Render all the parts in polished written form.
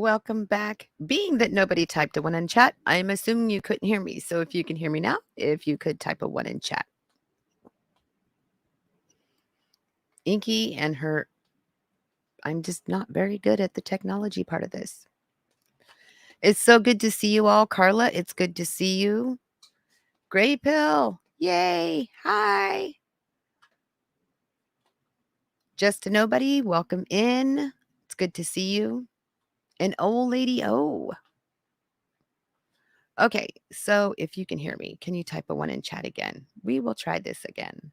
welcome back. Being that nobody typed a one in chat, I'm assuming you couldn't hear me. So if you can hear me now, if you could type a one in chat. Inky and her, I'm just not very good at the technology part of this. It's so good to see you all. Carla, it's good to see you. Gray Pill, yay, hi. Just a Nobody, welcome in. It's good to see you. And Old Lady O. Okay, so if you can hear me, can you type a one in chat again? We will try this again.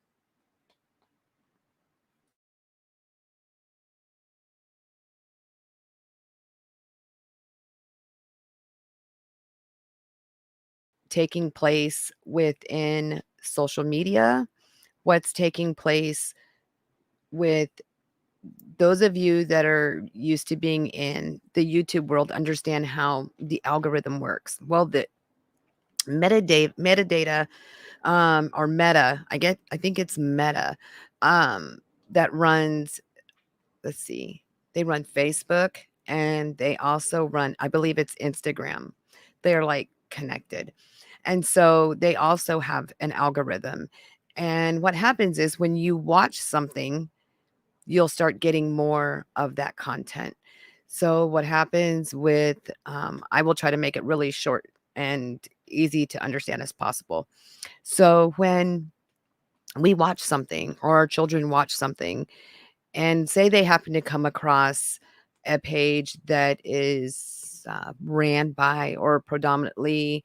Taking place within social media, what's taking place with those of you that are used to being in the YouTube world understand how the algorithm works. Well, the metadata or meta, I think it's meta, that runs, let's see, they run Facebook and they also run, I believe it's Instagram. They're like connected. And so they also have an algorithm. And what happens is when you watch something, you'll start getting more of that content. So what happens with, I will try to make it really short and easy to understand as possible. So when we watch something or our children watch something and say they happen to come across a page that is ran by or predominantly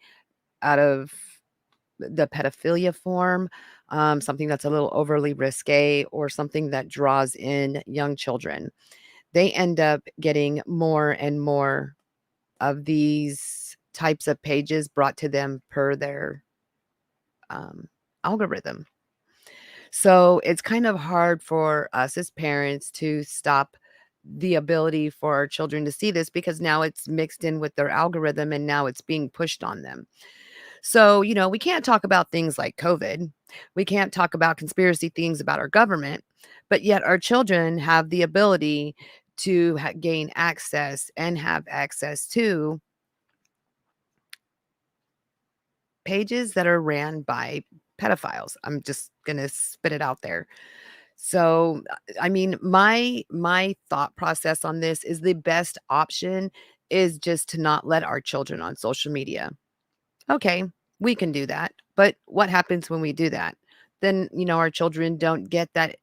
out of the pedophilia form, something that's a little overly risque or something that draws in young children, they end up getting more and more of these types of pages brought to them per their algorithm. So it's kind of hard for us as parents to stop the ability for our children to see this because now it's mixed in with their algorithm and now it's being pushed on them. So, we can't talk about things like COVID. We can't talk about conspiracy things about our government, but yet our children have the ability to gain access and have access to pages that are ran by pedophiles. I'm just going to spit it out there. So, I mean, my thought process on this is the best option is just to not let our children on social media. Okay, we can do that. But what happens when we do that? Then, our children don't get that,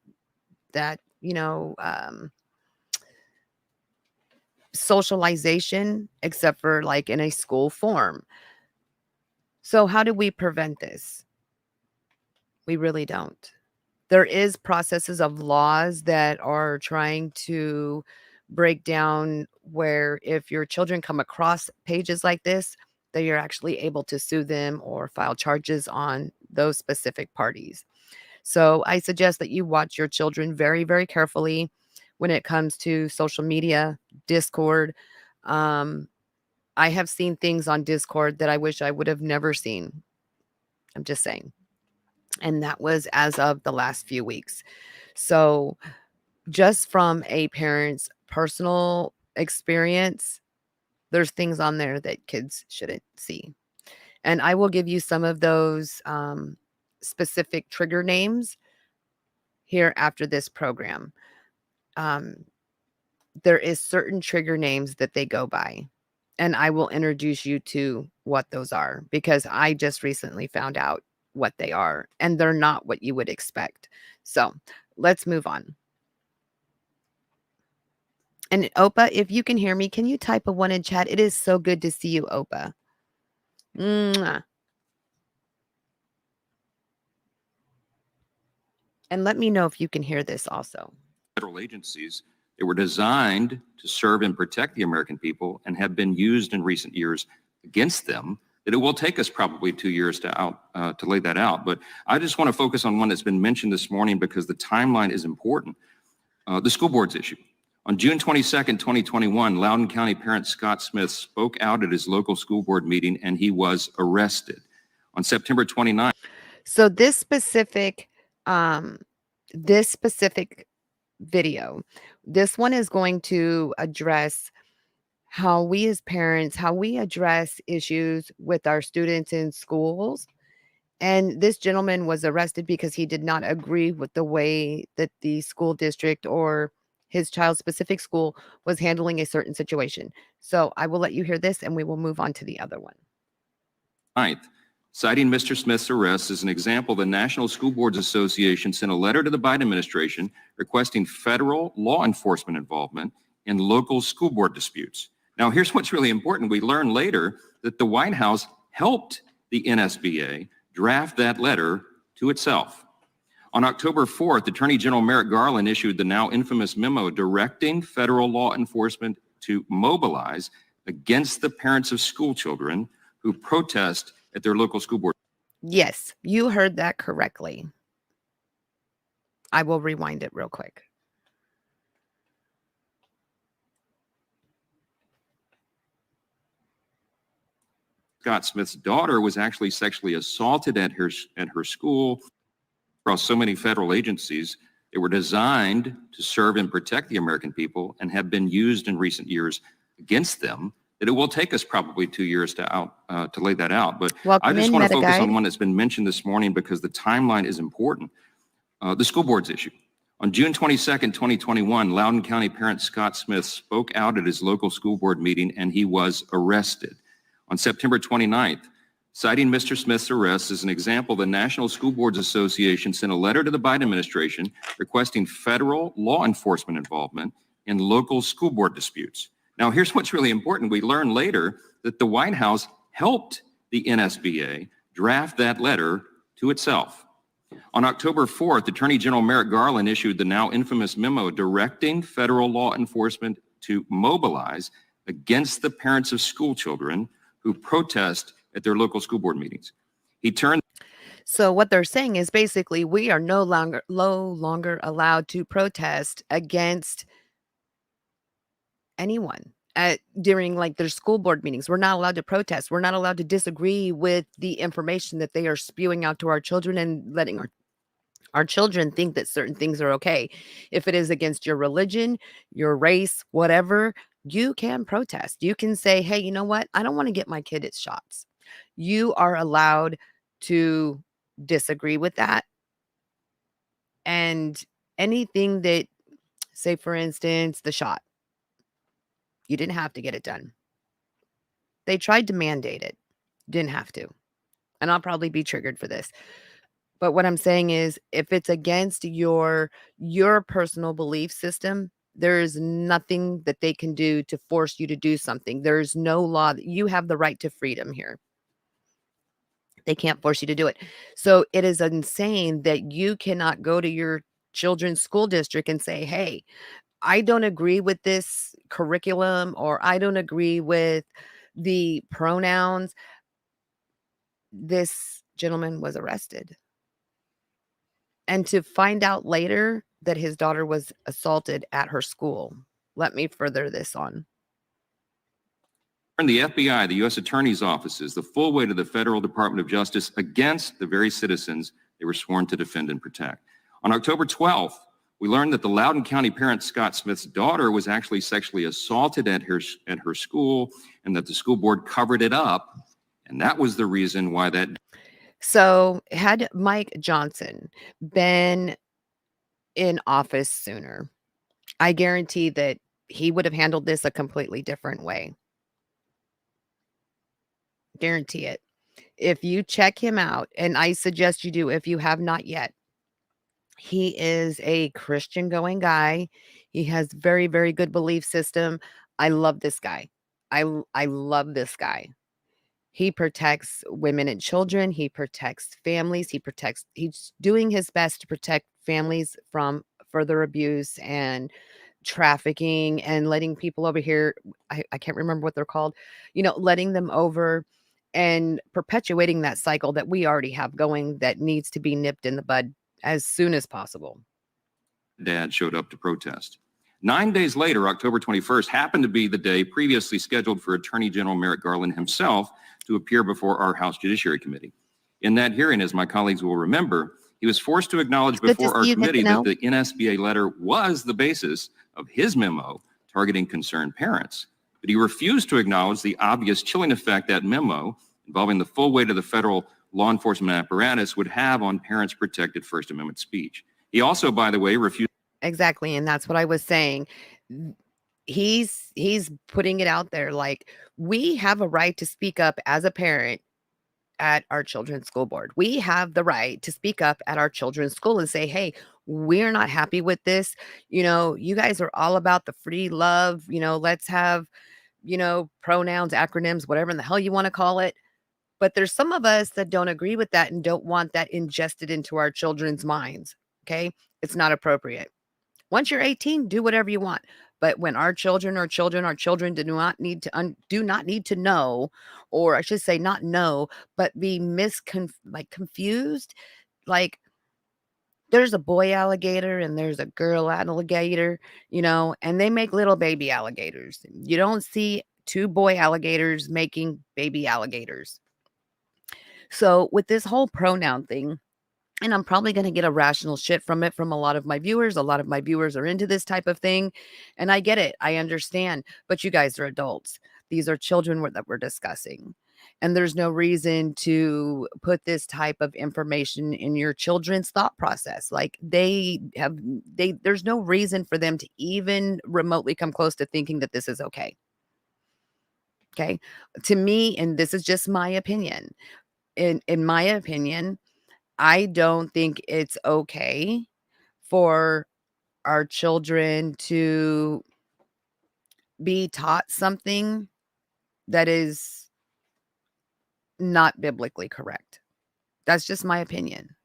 socialization except for like in a school form. So how do we prevent this? We really don't. There is processes of laws that are trying to break down where if your children come across pages like this, that you're actually able to sue them or file charges on those specific parties. So I suggest that you watch your children very, very carefully when it comes to social media, Discord. Um, I have seen things on Discord that I wish I would have never seen. I'm just saying. And that was as of the last few weeks. So just from a parent's personal experience, there's things on there that kids shouldn't see. And I will give you some of those specific trigger names here after this program. There is certain trigger names that they go by. And I will introduce you to what those are because I just recently found out what they are and they're not what you would expect. So let's move on. And Opa, if you can hear me, can you type a one in chat? It is so good to see you, Opa. Mwah. And let me know if you can hear this also. Federal agencies, they were designed to serve and protect the American people and have been used in recent years against them, that it will take us probably 2 years to lay that out. But I just want to focus on one that's been mentioned this morning because the timeline is important. The school boards issue. On June 22nd, 2021, Loudoun County parent Scott Smith spoke out at his local school board meeting and he was arrested. On September 29th. So this specific video, this one is going to address how we as parents, how we address issues with our students in schools. And this gentleman was arrested because he did not agree with the way that the school district or his child's specific school was handling a certain situation. So I will let you hear this and we will move on to the other one. 9th, citing Mr. Smith's arrest as an example, the National School Boards Association sent a letter to the Biden administration requesting federal law enforcement involvement in local school board disputes. Now, here's what's really important. We learned later that the White House helped the NSBA draft that letter to itself. On October 4th, Attorney General Merrick Garland issued the now infamous memo directing federal law enforcement to mobilize against the parents of school children who protest at their local school board. Yes, you heard that correctly. I will rewind it real quick. Scott Smith's daughter was actually sexually assaulted at her school. Across so many federal agencies, they were designed to serve and protect the American people and have been used in recent years against them, that it will take us probably 2 years to lay that out. But I just want to focus on one that's been mentioned this morning because the timeline is important. The school boards issue. On June 22nd, 2021, Loudoun County parent Scott Smith spoke out at his local school board meeting and he was arrested. On September 29th, citing Mr. Smith's arrest as an example, the National School Boards Association sent a letter to the Biden administration requesting federal law enforcement involvement in local school board disputes. Now, here's what's really important. We learned later that the White House helped the NSBA draft that letter to itself. On October 4th, Attorney General Merrick Garland issued the now infamous memo directing federal law enforcement to mobilize against the parents of school children who protest at their local school board meetings. So what they're saying is basically we are no longer allowed to protest against anyone during like their school board meetings. We're not allowed to protest. We're not allowed to disagree with the information that they are spewing out to our children and letting our children think that certain things are okay. If it is against your religion, your race, whatever, you can protest. You can say, hey, you know what? I don't want to get my kid its shots. You are allowed to disagree with that. And anything that, say, for instance, the shot, you didn't have to get it done. They tried to mandate it. Didn't have to. And I'll probably be triggered for this. But what I'm saying is if it's against your personal belief system, there is nothing that they can do to force you to do something. There's no law that you have the right to freedom here. They can't force you to do it. So it is insane that you cannot go to your children's school district and say, hey, I don't agree with this curriculum, or I don't agree with the pronouns. This gentleman was arrested. And to find out later that his daughter was assaulted at her school. Let me further this on. The FBI, the U.S. Attorney's offices, the full weight of the Federal Department of Justice against the very citizens they were sworn to defend and protect. On October 12th, we learned that the Loudoun County parent Scott Smith's daughter was actually sexually assaulted at her school, and that the school board covered it up. And that was the reason why that. So had Mike Johnson been in office sooner, I guarantee that he would have handled this a completely different way. Guarantee it. If you check him out, and I suggest you do if you have not yet, he is a Christian going guy. He has very, very good belief system. I love this guy. I love this guy. He protects women and children. He protects families. He's doing his best to protect families from further abuse and trafficking and letting people over here. I can't remember what they're called, letting them over and perpetuating that cycle that we already have going that needs to be nipped in the bud as soon as possible. Dad showed up to protest. 9 days later, October 21st, happened to be the day previously scheduled for Attorney General Merrick Garland himself to appear before our House Judiciary Committee. In that hearing, as my colleagues will remember, he was forced to acknowledge before our committee that the NSBA letter was the basis of his memo targeting concerned parents. but he refused to acknowledge the obvious chilling effect that memo, involving the full weight of the federal law enforcement apparatus, would have on parents' protected First Amendment speech. He also, by the way, refused. Exactly, and that's what I was saying. He's putting it out there like we have a right to speak up as a parent at our children's school board. We have the right to speak up at our children's school and say, "Hey, we're not happy with this. You guys are all about the free love. Let's have, pronouns, acronyms, whatever in the hell you want to call it." But there's some of us that don't agree with that and don't want that ingested into our children's minds. Okay? It's not appropriate. Once you're 18, do whatever you want. But when our children do not need to know, or I should say not know, but be confused. Like there's a boy alligator and there's a girl alligator, and they make little baby alligators. You don't see two boy alligators making baby alligators. So with this whole pronoun thing, and I'm probably going to get a rational shit from it from a lot of my viewers. A lot of my viewers are into this type of thing. And I get it. I understand. But you guys are adults. These are children that we're discussing. And there's no reason to put this type of information in your children's thought process. Like there's no reason for them to even remotely come close to thinking that this is okay. Okay. To me, and this is just my opinion. In my opinion, I don't think it's okay for our children to be taught something that is not biblically correct. That's just my opinion.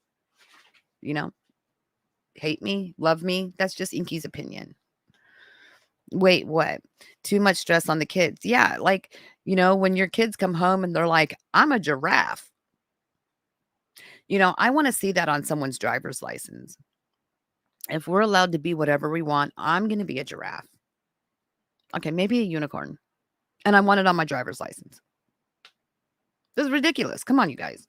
Hate me, love me. That's just Inky's opinion. Wait, what? Too much stress on the kids. Yeah, when your kids come home and they're like, "I'm a giraffe." I want to see that on someone's driver's license. If we're allowed to be whatever we want, I'm going to be a giraffe. Okay, maybe a unicorn. And I want it on my driver's license. This is ridiculous. Come on, you guys.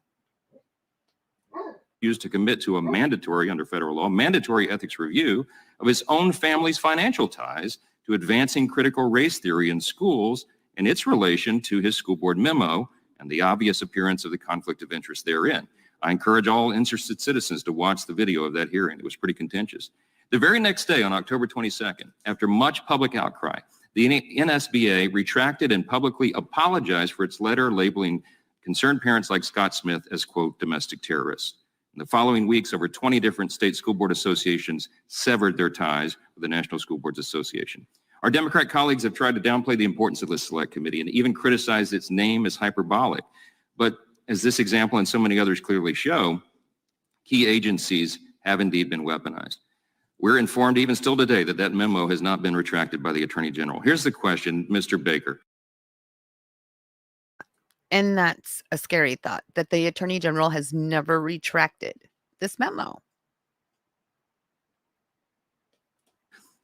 Used to commit to a mandatory, under federal law, mandatory ethics review of his own family's financial ties to advancing critical race theory in schools and its relation to his school board memo and the obvious appearance of the conflict of interest therein. I encourage all interested citizens to watch the video of that hearing. It was pretty contentious. The very next day, on October 22nd, after much public outcry, the NSBA retracted and publicly apologized for its letter labeling concerned parents like Scott Smith as, quote, domestic terrorists. In the following weeks, over 20 different state school board associations severed their ties with the National School Boards Association. Our Democrat colleagues have tried to downplay the importance of this select committee and even criticized its name as hyperbolic. But as this example and so many others clearly show, key agencies have indeed been weaponized. We're informed even still today that memo has not been retracted by the Attorney General. Here's the question, Mr. Baker. And that's a scary thought, that the Attorney General has never retracted this memo.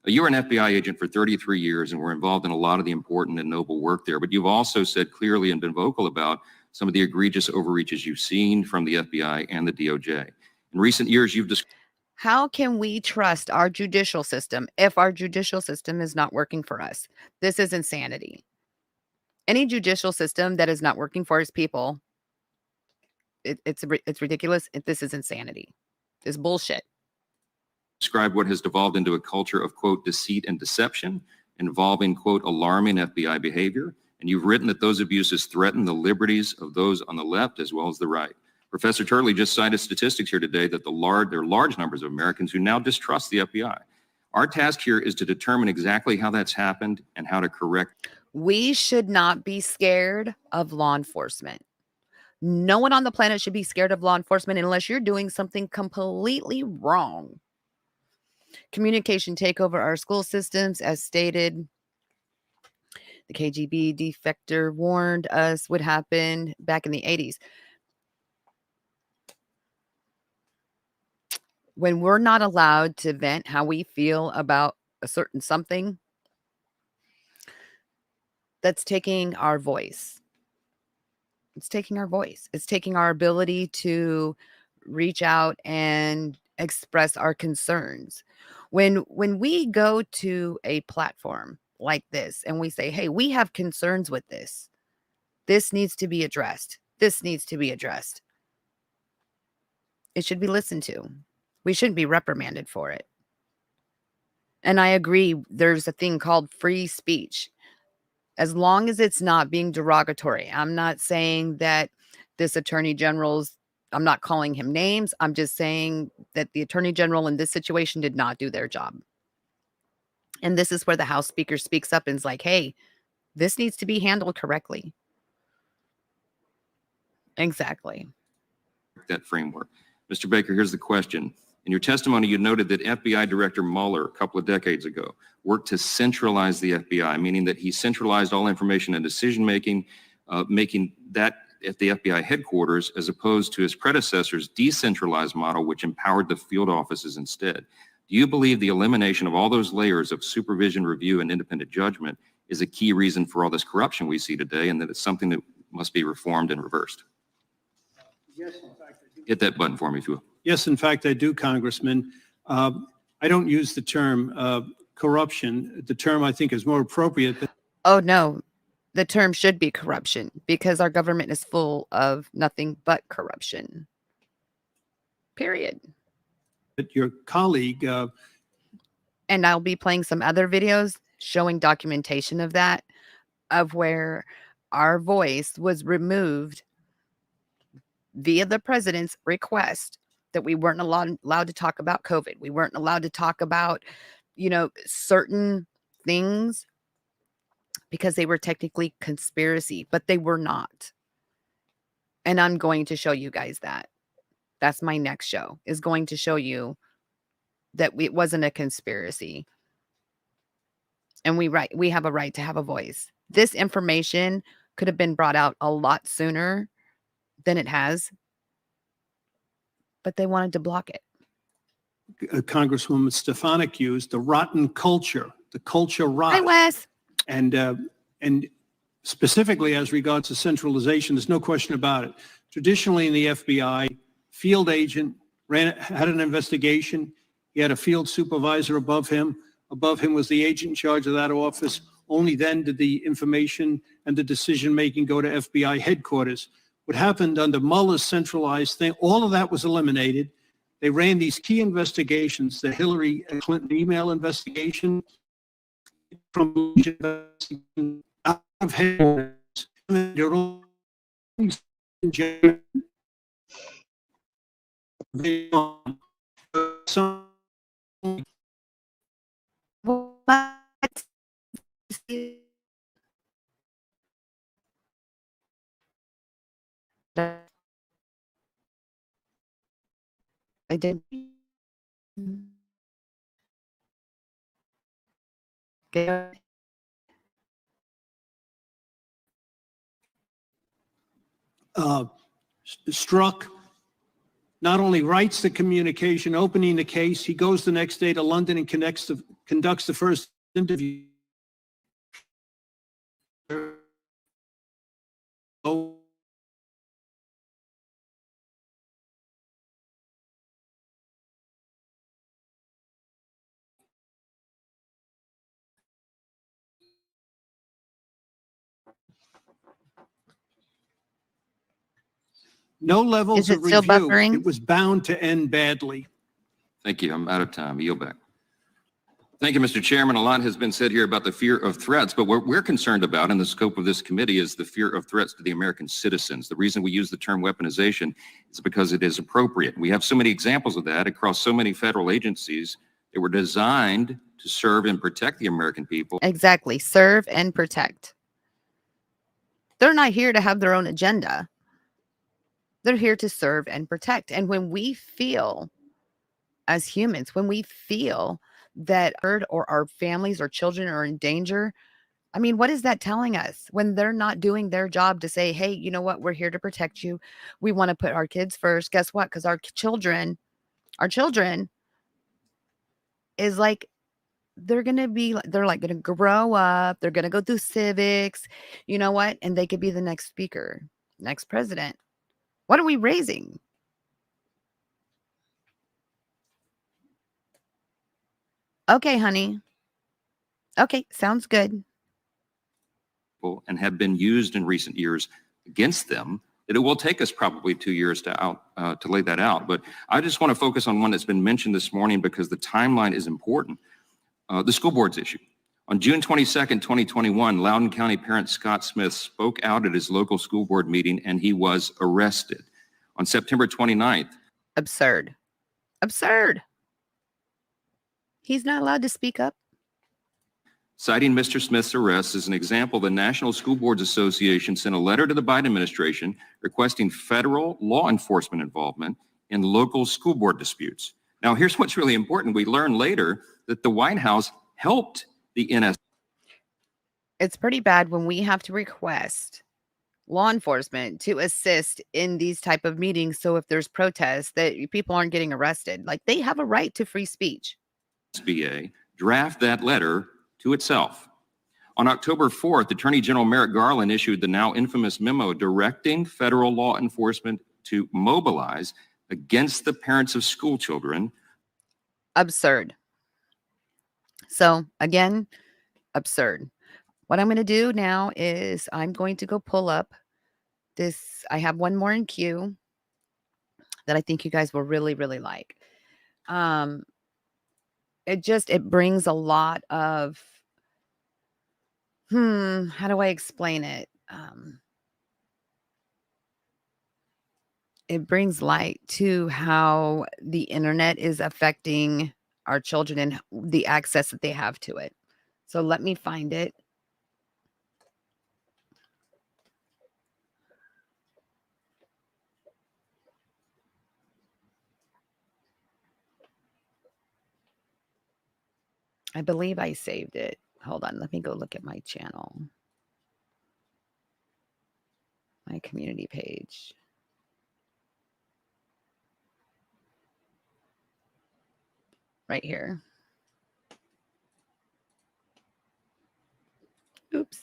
You were an FBI agent for 33 years and were involved in a lot of the important and noble work there, but you've also said clearly and been vocal about some of the egregious overreaches you've seen from the FBI and the DOJ. In recent years, you've described. How can we trust our judicial system if our judicial system is not working for us? This is insanity. Any judicial system that is not working for its people, it's ridiculous. This is insanity. It's bullshit. Describe what has devolved into a culture of, quote, deceit and deception involving, quote, alarming FBI behavior. And you've written that those abuses threaten the liberties of those on the left as well as the right. Professor Turley just cited statistics here today that there are large numbers of Americans who now distrust the FBI. Our task here is to determine exactly how that's happened and how to correct. We should not be scared of law enforcement. No one on the planet should be scared of law enforcement unless you're doing something completely wrong. Communication take over our school systems, as stated. The KGB defector warned us would happen back in the 80s. When we're not allowed to vent how we feel about a certain something, that's taking our voice. It's taking our voice. It's taking our ability to reach out and express our concerns. When we go to a platform, like this and we say, hey, we have concerns with this. This needs to be addressed. This needs to be addressed. It should be listened to. We shouldn't be reprimanded for it. And I agree, there's a thing called free speech. As long as it's not being derogatory. I'm not saying that this attorney general's, I'm not calling him names. I'm just saying that the attorney general in this situation did not do their job. And this is where the House Speaker speaks up and is like, hey, this needs to be handled correctly. Exactly. That framework. Mr. Baker, here's the question. In your testimony, you noted that FBI Director Mueller, a couple of decades ago, worked to centralize the FBI, meaning that he centralized all information and decision-making, making that at the FBI headquarters, as opposed to his predecessor's decentralized model, which empowered the field offices instead. Do you believe the elimination of all those layers of supervision, review, and independent judgment is a key reason for all this corruption we see today, and that it's something that must be reformed and reversed? Yes, in fact, I do. Hit that button for me, if you will. Yes, in fact, I do, Congressman. I don't use the term corruption. The term I think is more appropriate. Oh, no. The term should be corruption because our government is full of nothing but corruption. Period. But your colleague. And I'll be playing some other videos showing documentation of that, of where our voice was removed via the president's request that we weren't allowed to talk about COVID. We weren't allowed to talk about, certain things because they were technically conspiracy, but they were not. And I'm going to show you guys that. That's my next show, is going to show you that it wasn't a conspiracy. And we have a right to have a voice. This information could have been brought out a lot sooner than it has, but they wanted to block it. Congresswoman Stefanik used the rotten culture, the culture rot. Hi, Wes. And specifically as regards to centralization, there's no question about it. Traditionally in the FBI, field agent had an investigation. He had a field supervisor above him. Above him was the agent in charge of that office. Only then did the information and the decision-making go to FBI headquarters. What happened under Mueller's centralized thing, all of that was eliminated. They ran these key investigations, the Hillary Clinton email investigation, from out of headquarters. I did. Struck not only writes the communication opening the case, he goes the next day to London and conducts the first interview. No levels Is it of still review. buffering? It was bound to end badly. Thank you. I'm out of time. Yield back. Thank you, Mr. Chairman. A lot has been said here about the fear of threats, but what we're concerned about in the scope of this committee is the fear of threats to the American citizens. The reason we use the term weaponization is because it is appropriate. We have so many examples of that across so many federal agencies that were designed to serve and protect the American people. Exactly. Serve and protect. They're not here to have their own agenda. They're here to serve and protect. And when we feel, as humans, when we feel that or our families or children are in danger, I mean, what is that telling us when they're not doing their job to say, hey, you know what? We're here to protect you. We want to put our kids first. Guess what? Because our children is like, they're going to grow up. They're going to go through civics, you know what? And they could be the next speaker, next president. What are we raising? Okay, honey. Okay, sounds good. And have been used in recent years against them, that it will take us probably 2 years to lay that out. But I just want to focus on one that's been mentioned this morning because the timeline is important. The school boards issue. On June 22nd, 2021, Loudoun County parent Scott Smith spoke out at his local school board meeting and he was arrested. On September 29th. Absurd. Absurd. He's not allowed to speak up. Citing Mr. Smith's arrest as an example, the National School Boards Association sent a letter to the Biden administration requesting federal law enforcement involvement in local school board disputes. Now, here's what's really important. We learned later that the White House helped the NS. It's pretty bad when we have to request law enforcement to assist in these type of meetings. So if there's protests, that people aren't getting arrested. Like, they have a right to free speech. SBA draft that letter to itself. On October 4th, Attorney General Merrick Garland issued the now infamous memo directing federal law enforcement to mobilize against the parents of school children. Absurd. So again, absurd. What I'm going to do now is I'm going to go pull up this. I have one more in queue that I think you guys will really, really like. It brings a lot of, how do I explain it? It brings light to how the internet is affecting our children and the access that they have to it. So let me find it. I believe I saved it. Hold on. Let me go look at my channel. My community page. Right here. Oops.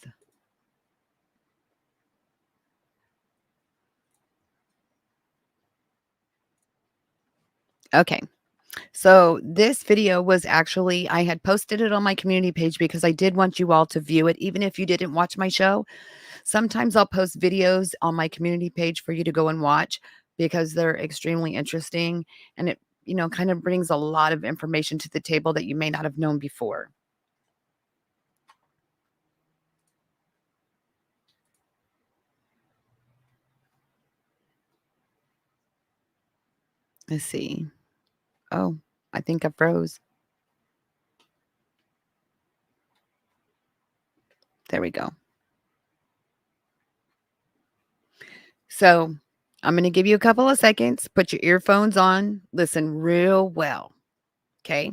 Okay. So this video was actually, I had posted it on my community page because I did want you all to view it, even if you didn't watch my show. Sometimes I'll post videos on my community page for you to go and watch because they're extremely interesting. And it, kind of brings a lot of information to the table that you may not have known before. Let's see. Oh, I think I froze. There we go. So I'm going to give you a couple of seconds. Put your earphones on. Listen real well. Okay.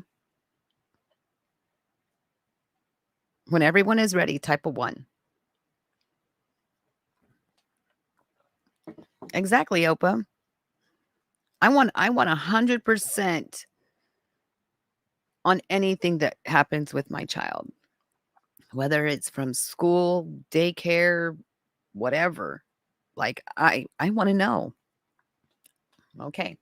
When everyone is ready, type a 1. Exactly, Opa. I want 100% on anything that happens with my child, whether it's from school, daycare, whatever. Like, I want to know. Okay.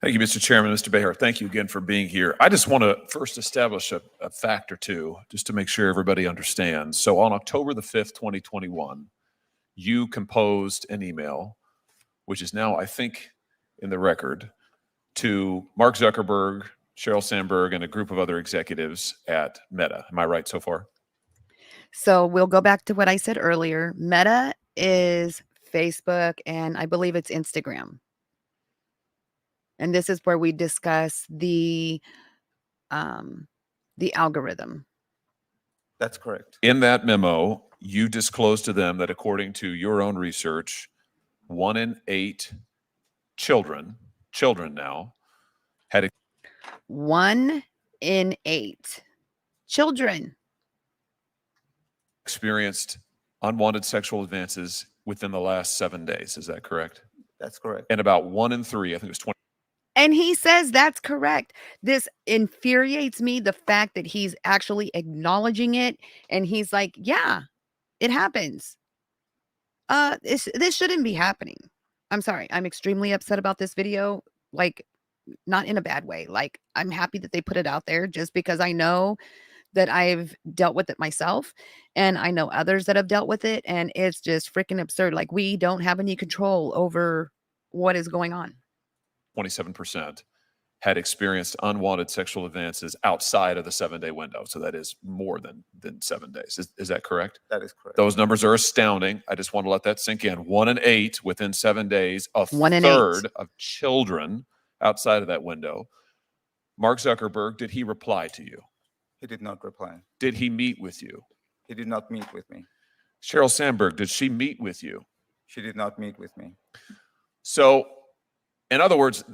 Thank you, Mr. Chairman. Mr. Beher, thank you again for being here. I just want to first establish a fact or two just to make sure everybody understands. So on October the 5th, 2021, you composed an email, which is now, I think, in the record, to Mark Zuckerberg, Sheryl Sandberg, and a group of other executives at Meta. Am I right so far? So we'll go back to what I said earlier. Meta is Facebook, and I believe it's Instagram. And this is where we discuss the algorithm. That's correct. In that memo, you disclosed to them that according to your own research, 1 in 8 children now had 1 in 8 children experienced unwanted sexual advances within the last 7 days. Is that correct? That's correct. And about 1 in 3, I think it was 20. And he says that's correct. This infuriates me, the fact that he's actually acknowledging it. And he's like, yeah, it happens. This shouldn't be happening. I'm sorry. I'm extremely upset about this video. Like, not in a bad way. Like, I'm happy that they put it out there just because I know that I've dealt with it myself, and I know others that have dealt with it, and it's just freaking absurd. Like, we don't have any control over what is going on. 27% had experienced unwanted sexual advances outside of the 7-day window. So that is more than 7 days. Is that correct? That is correct. Those numbers are astounding. I just want to let that sink in. 1 in 8 within 7 days, a 1 in third 8 of children outside of that window. Mark Zuckerberg, did he reply to you? He did not reply. Did he meet with you? He did not meet with me. Sheryl Sandberg, did she meet with you? She did not meet with me. So, in other words,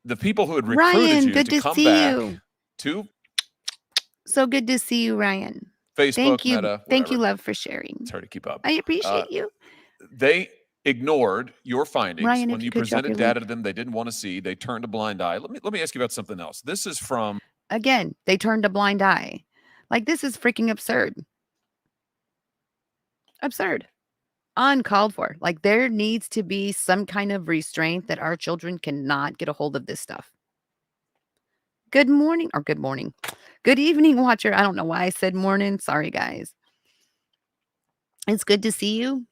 the people who had recruited Ryan, you good to to come see back you. to So good to see you, Ryan. Facebook, Thank you. Meta, Thank you, whatever. love, for sharing. It's hard to keep up. I appreciate you. They ignored your findings Ryan, when if you you could drop presented your data link. to them they didn't want to see. They turned a blind eye. Let me ask you about something else. This is from Again, they turned a blind eye. Like, this is freaking absurd. Absurd. Uncalled for. Like, there needs to be some kind of restraint that our children cannot get a hold of this stuff. Good morning, or good morning. Good evening, watcher. I don't know why I said morning. Sorry, guys. It's good to see you.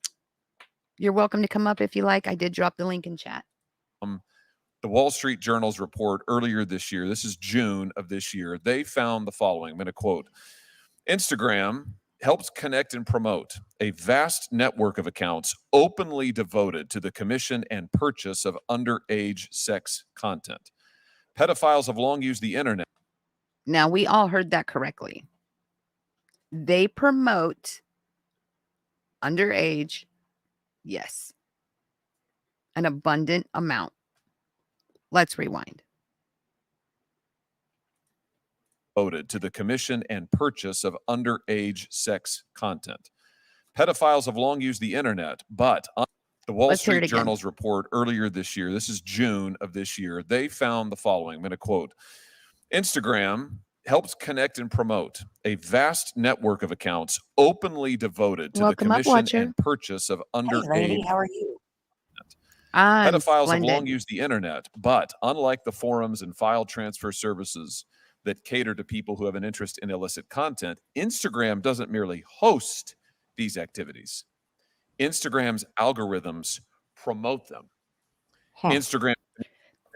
You're welcome to come up if you like. I did drop the link in chat. the Wall Street Journal's report earlier this year. This is June of this year. They found the following. I'm going to quote. Instagram helps connect and promote a vast network of accounts openly devoted to the commission and purchase of underage sex content. Pedophiles have long used the internet. Now, we all heard that correctly. They promote underage, yes, an abundant amount. Let's rewind. Devoted to the commission and purchase of underage sex content. Pedophiles have long used the internet, but the Wall Let's hear Street it again. Journal's report earlier this year, this is June of this year, they found the following. I'm going to quote. Instagram helps connect and promote a vast network of accounts openly devoted to Welcome the up, commission Watcher. and purchase of underage. Hey, lady, how are you? I'm Pedophiles splendid. have long used the internet, but unlike the forums and file transfer services that cater to people who have an interest in illicit content, Instagram doesn't merely host these activities. Instagram's algorithms promote them. Huh. Instagram.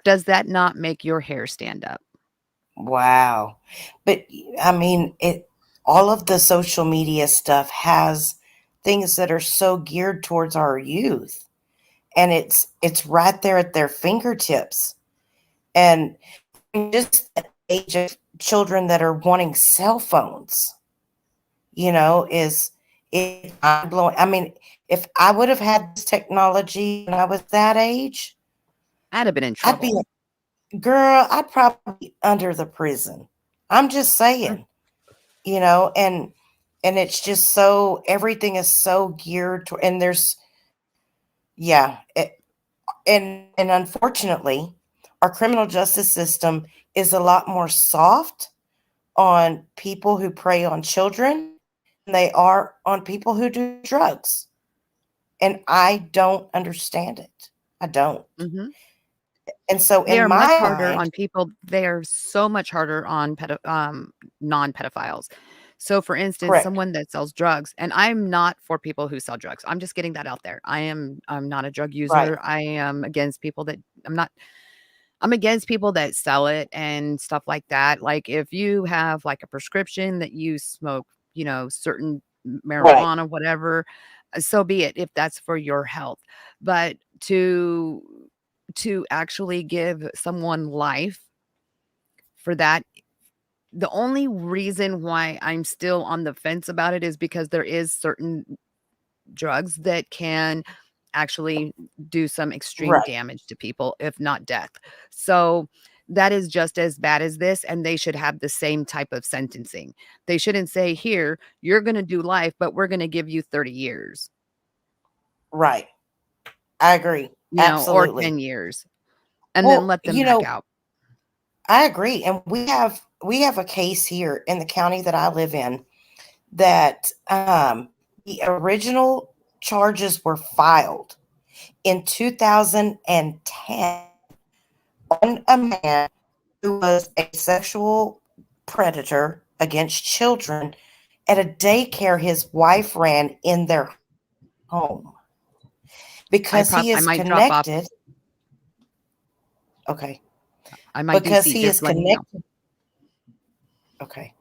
Does that not make your hair stand up? Wow. But I mean, all of the social media stuff has things that are so geared towards our youth. And it's right there at their fingertips. And just the age of children that are wanting cell phones, is mind blowing. I mean, if I would have had this technology when I was that age, I'd have been in I'd be trouble. girl, I'd probably be under the prison. I'm just saying, and it's just so, everything is so geared to, and there's, and unfortunately, our criminal justice system is a lot more soft on people who prey on children than they are on people who do drugs. And I don't understand it. I don't. Mm-hmm. And so They in are my much harder mind, on people. They are so much harder on non-pedophiles. So, for instance, correct. someone that sells drugs, and I'm not for people who sell drugs. I'm just getting that out there. I'm not a drug user. Right. I am against people that I'm against people that sell it and stuff like that. Like, if you have like a prescription that you smoke, certain marijuana, whatever, so be it, if that's for your health. But to actually give someone life for that, the only reason why I'm still on the fence about it is because there is certain drugs that can actually do some extreme Right. damage to people, if not death. So that is just as bad as this, and they should have the same type of sentencing. They shouldn't say, here, you're going to do life, but we're going to give you 30 years. Right. I agree. Or Absolutely. 10 years, and then let them back out. I agree. And we have a case here in the county that I live in that the original charges were filed in 2010 on a man who was a sexual predator against children at a daycare his wife ran in their home because he I is might drop off. connected. Okay. I might Because DC, he just is letting you know. connected. Okay.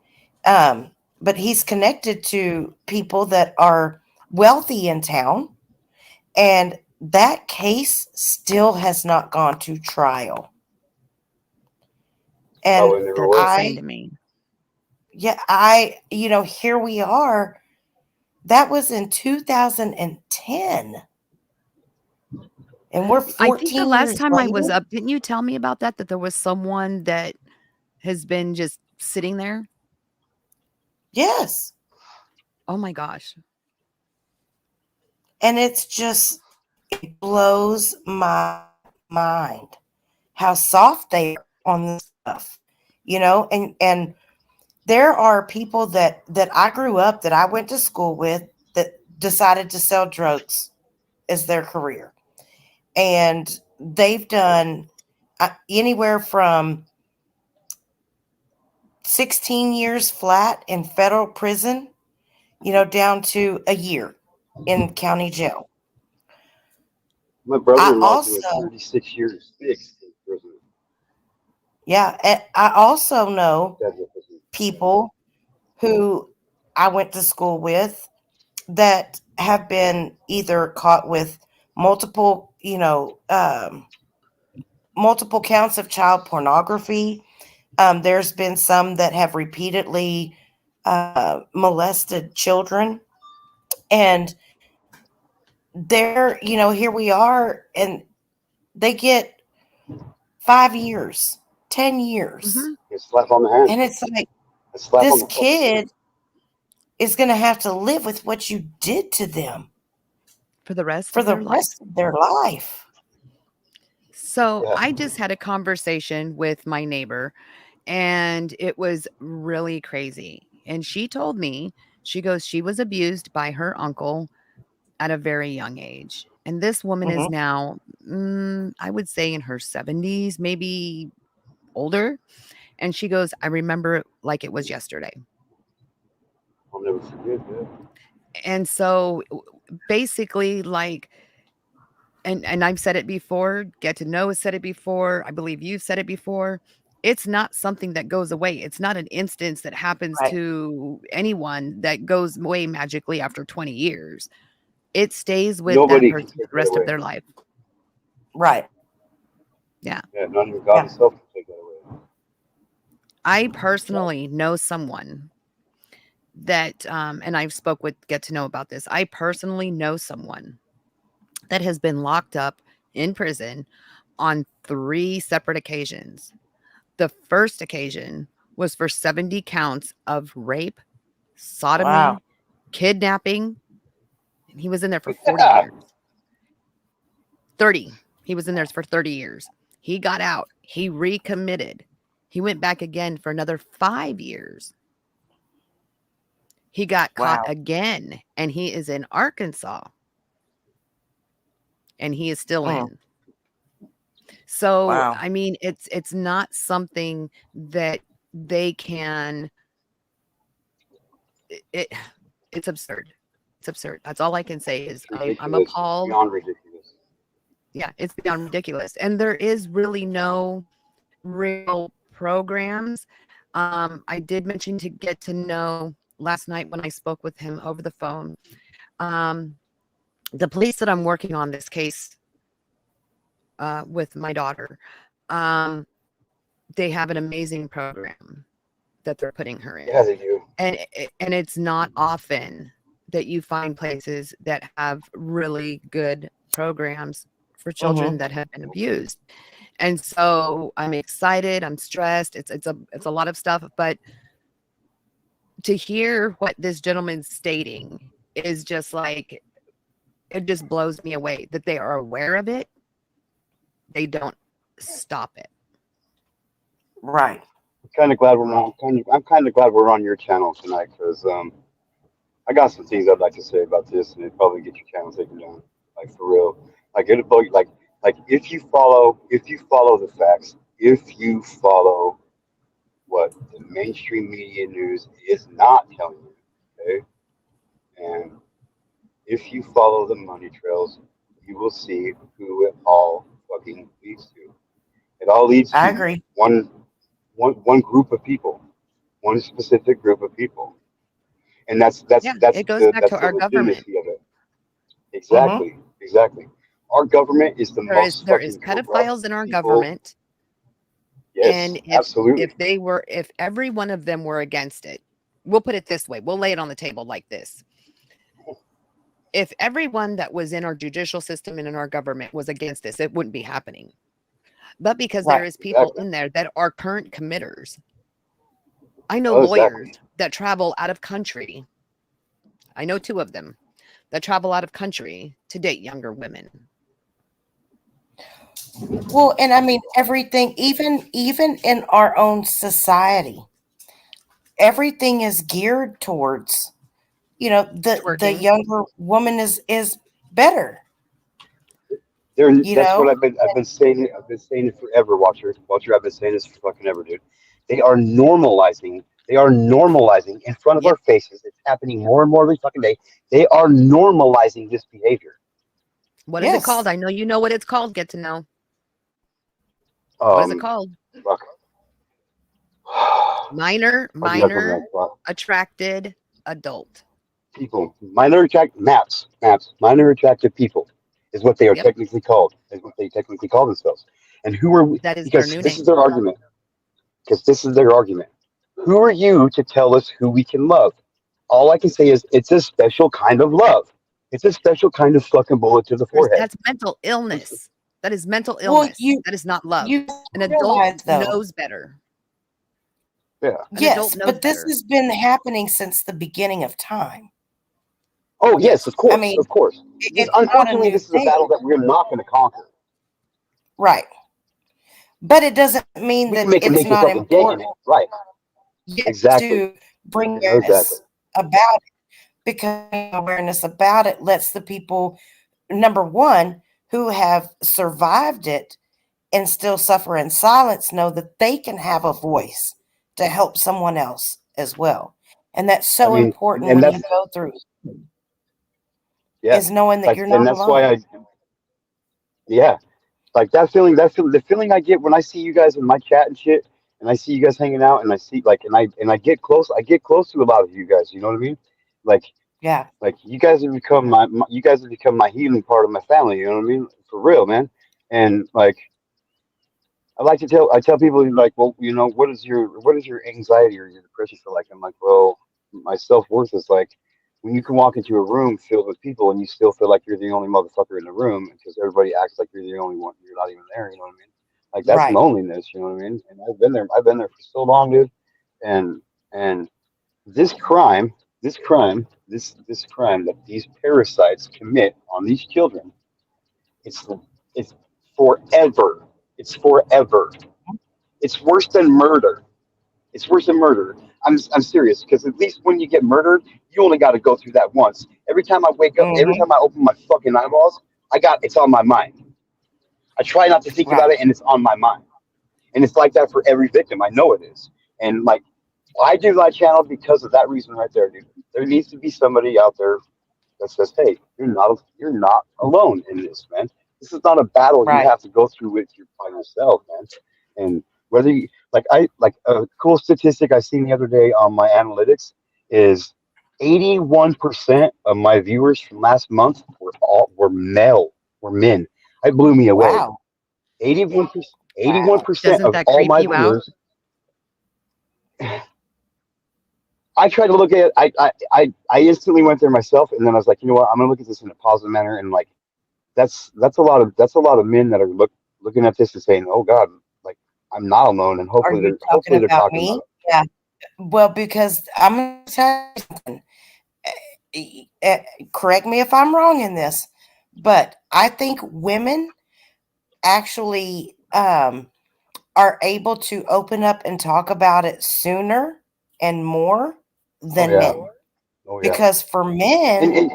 But he's connected to people that are wealthy in town, and that case still has not gone to trial. And Oh, and never That's will. insane to me. here we are. That was in 2010. And we're I think the 14 last years time I was later. up, didn't you tell me about that? That there was someone that has been just sitting there? Yes. Oh my gosh. And it blows my mind how soft they are on this stuff, and there are people that I grew up, that I went to school with, that decided to sell drugs as their career. And they've done anywhere from 16 years flat in federal prison, down to a year in county jail. My brother-in-law did also 36 years fixed in prison. Yeah, and I also know Federal prison. people who I went to school with that have been either caught with multiple, multiple counts of child pornography. There's been some that have repeatedly molested children. And here we are, and they get 5 years, 10 years. Mhm. It's slap on the hand. And it's like, A slap on this the fucking hand. kid is going to have to live with what you did to them For the rest for of the their life. rest of their life. So Yeah. I just had a conversation with my neighbor, and it was really crazy. And she told me, she goes, she was abused by her uncle at a very young age. And this woman is Mhm. now, I would say in her 70s, maybe older. And she goes, I remember it like it was yesterday. I'll never forget that. And so basically, like, and I've said it before, Get to Know has said it before, I believe you've said it before. It's not something that goes away. It's not an instance that happens Right. to anyone that goes away magically after 20 years. It stays with Nobody that can person take the rest that of away. their life. Right. Yeah, not even God Yeah. himself can take that away. I personally know someone that, and I've spoke with Get to Know about this. I personally know someone that has been locked up in prison on 3 separate occasions. The first occasion was for 70 counts of rape, sodomy, Wow. kidnapping, and he was in there for 40 Yeah. years. 30. He was in there for 30 years. He got out. He recommitted. He went back again for another 5 years. He got caught Wow. again, and he is in Arkansas. And he is still Mm. in. So, Wow. I mean, it's not something that they can it's absurd. It's absurd. That's all I can say is I'm Ridiculous. appalled. Beyond ridiculous. Yeah, it's beyond ridiculous. And there is really no real programs. I did mention to Get to Know last night when I spoke with him over the phone. The police that I'm working on this case with my daughter, they have an amazing program that they're putting her in. Yeah, they do. And it's not often that you find places that have really good programs for children that have been abused. And so I'm excited, I'm stressed. It's a lot of stuff, but to hear what this gentleman's stating is just like, it just blows me away that they are aware of it. They don't stop it. Right. I'm kind of glad we're on your channel tonight, because I got some things I'd like to say about this, and it'd probably get your channel taken down, like for real. Like it'll probably, like if you follow the facts, if you follow what the mainstream media news is not telling you. Okay, and if you follow the money trails, you will see who it all fucking leads to. It all leads I to agree. one group of people, one specific group of people, and Yeah, it goes back to that's the our government. legitimacy of it. Mm-hmm. Exactly. Our government is the most There is fucking corrupt pedophiles in our people. government, Yes, and absolutely. if every one of them were against it, we'll put it this way, we'll lay it on the table like this. If everyone that was in our judicial system and in our government was against this, it wouldn't be happening. But because there Right. is people Exactly. in there that are current committers. I know Oh, lawyers exactly. that travel out of country. I know 2 of them that travel out of country to date younger women. Well, and I mean everything, even in our own society, everything is geared towards, the Twerking. younger woman is better, That's what know? I've been saying. I've been saying it forever, Watcher. Watcher, I've been saying this for fucking ever, dude. They are normalizing. They are normalizing in front of our Yep. faces. It's happening more and more every fucking day. They are normalizing this behavior. What is it called? Yes. I know you know what it's called. Get to know. What is it Um, called? fuck. Minor attracted adult. People, minor attractive people is what they are Yep. technically called. Is what they technically call themselves. And who are we? That is their Because new this is name. their argument. Because this is their argument. Who are you to tell us who we can love? All I can say is it's a special kind of love. It's a special kind of fucking bullet to the forehead. That's mental illness. That is mental Well, illness. That is not love. you An adult realize though, knows better. Yeah. An adult yes, knows but this better. has been happening since the beginning of time. Oh yes, of I course, mean, of course. Because it's not a unfortunately, new this is a thing, battle that we're not going to conquer. right? But it doesn't mean We can that make a it's major not fucking dent in it, important right? yet Exactly. to bring Exactly. awareness about it, because awareness about it lets the people, number one, who have survived it and still suffer in silence, know that they can have a voice to help someone else as well. And that's I so mean, important and when you that's go through, yeah. is knowing that Like, you're and not that's why alone. yeah. Like the feeling I get when I see you guys in my chat and shit, and I see you guys hanging out, and I see like, and I get close to a lot of you guys. You know what I mean? Like, Yeah. you guys have become you guys have become my healing part of my family. You know what I mean? For real, man. And like, I tell people like, well, what is your anxiety or your depression feel like? I'm like, well, my self worth is like when you can walk into a room filled with people and you still feel like you're the only motherfucker in the room because everybody acts like you're the only one. You're not even there. You know what I mean? Like that's Right. loneliness. You know what I mean? And I've been there. I've been there for so long, dude. And and this crime, this crime that these parasites commit on these children, it's it's forever. It's forever. It's worse than murder. It's worse than murder. I'm serious because at least when you get murdered, you only got to go through that once. Every time I wake up, every Hmm. time I open my fucking eyeballs, it's on my mind. I try not to think about Right. it, and it's on my mind. And it's like that for every victim. I know it is. And like I do my channel because of that reason right there, dude. There needs to be somebody out there that says, "Hey, you're not alone in this, man. This is not a battle you Right. have to go through by yourself, man." And whether you like a cool statistic I seen the other day on my analytics is 81% of my viewers from last month were male, were men. It blew me away. Wow. 81%, Wow. 81% Doesn't of that all creep my you out? viewers. I tried to look at it. I instantly went there myself, and then I was like, you know what? I'm gonna look at this in a positive manner, and like that's a lot of men that are looking at this and saying, oh God, like I'm not alone, and Are you talking hopefully they're about talking about me? it. Yeah. Well, because I'm going to tell you something. Correct me if I'm wrong in this, but I think women actually are able to open up and talk about it sooner and more Oh than yeah, men. oh yeah, Because for men, and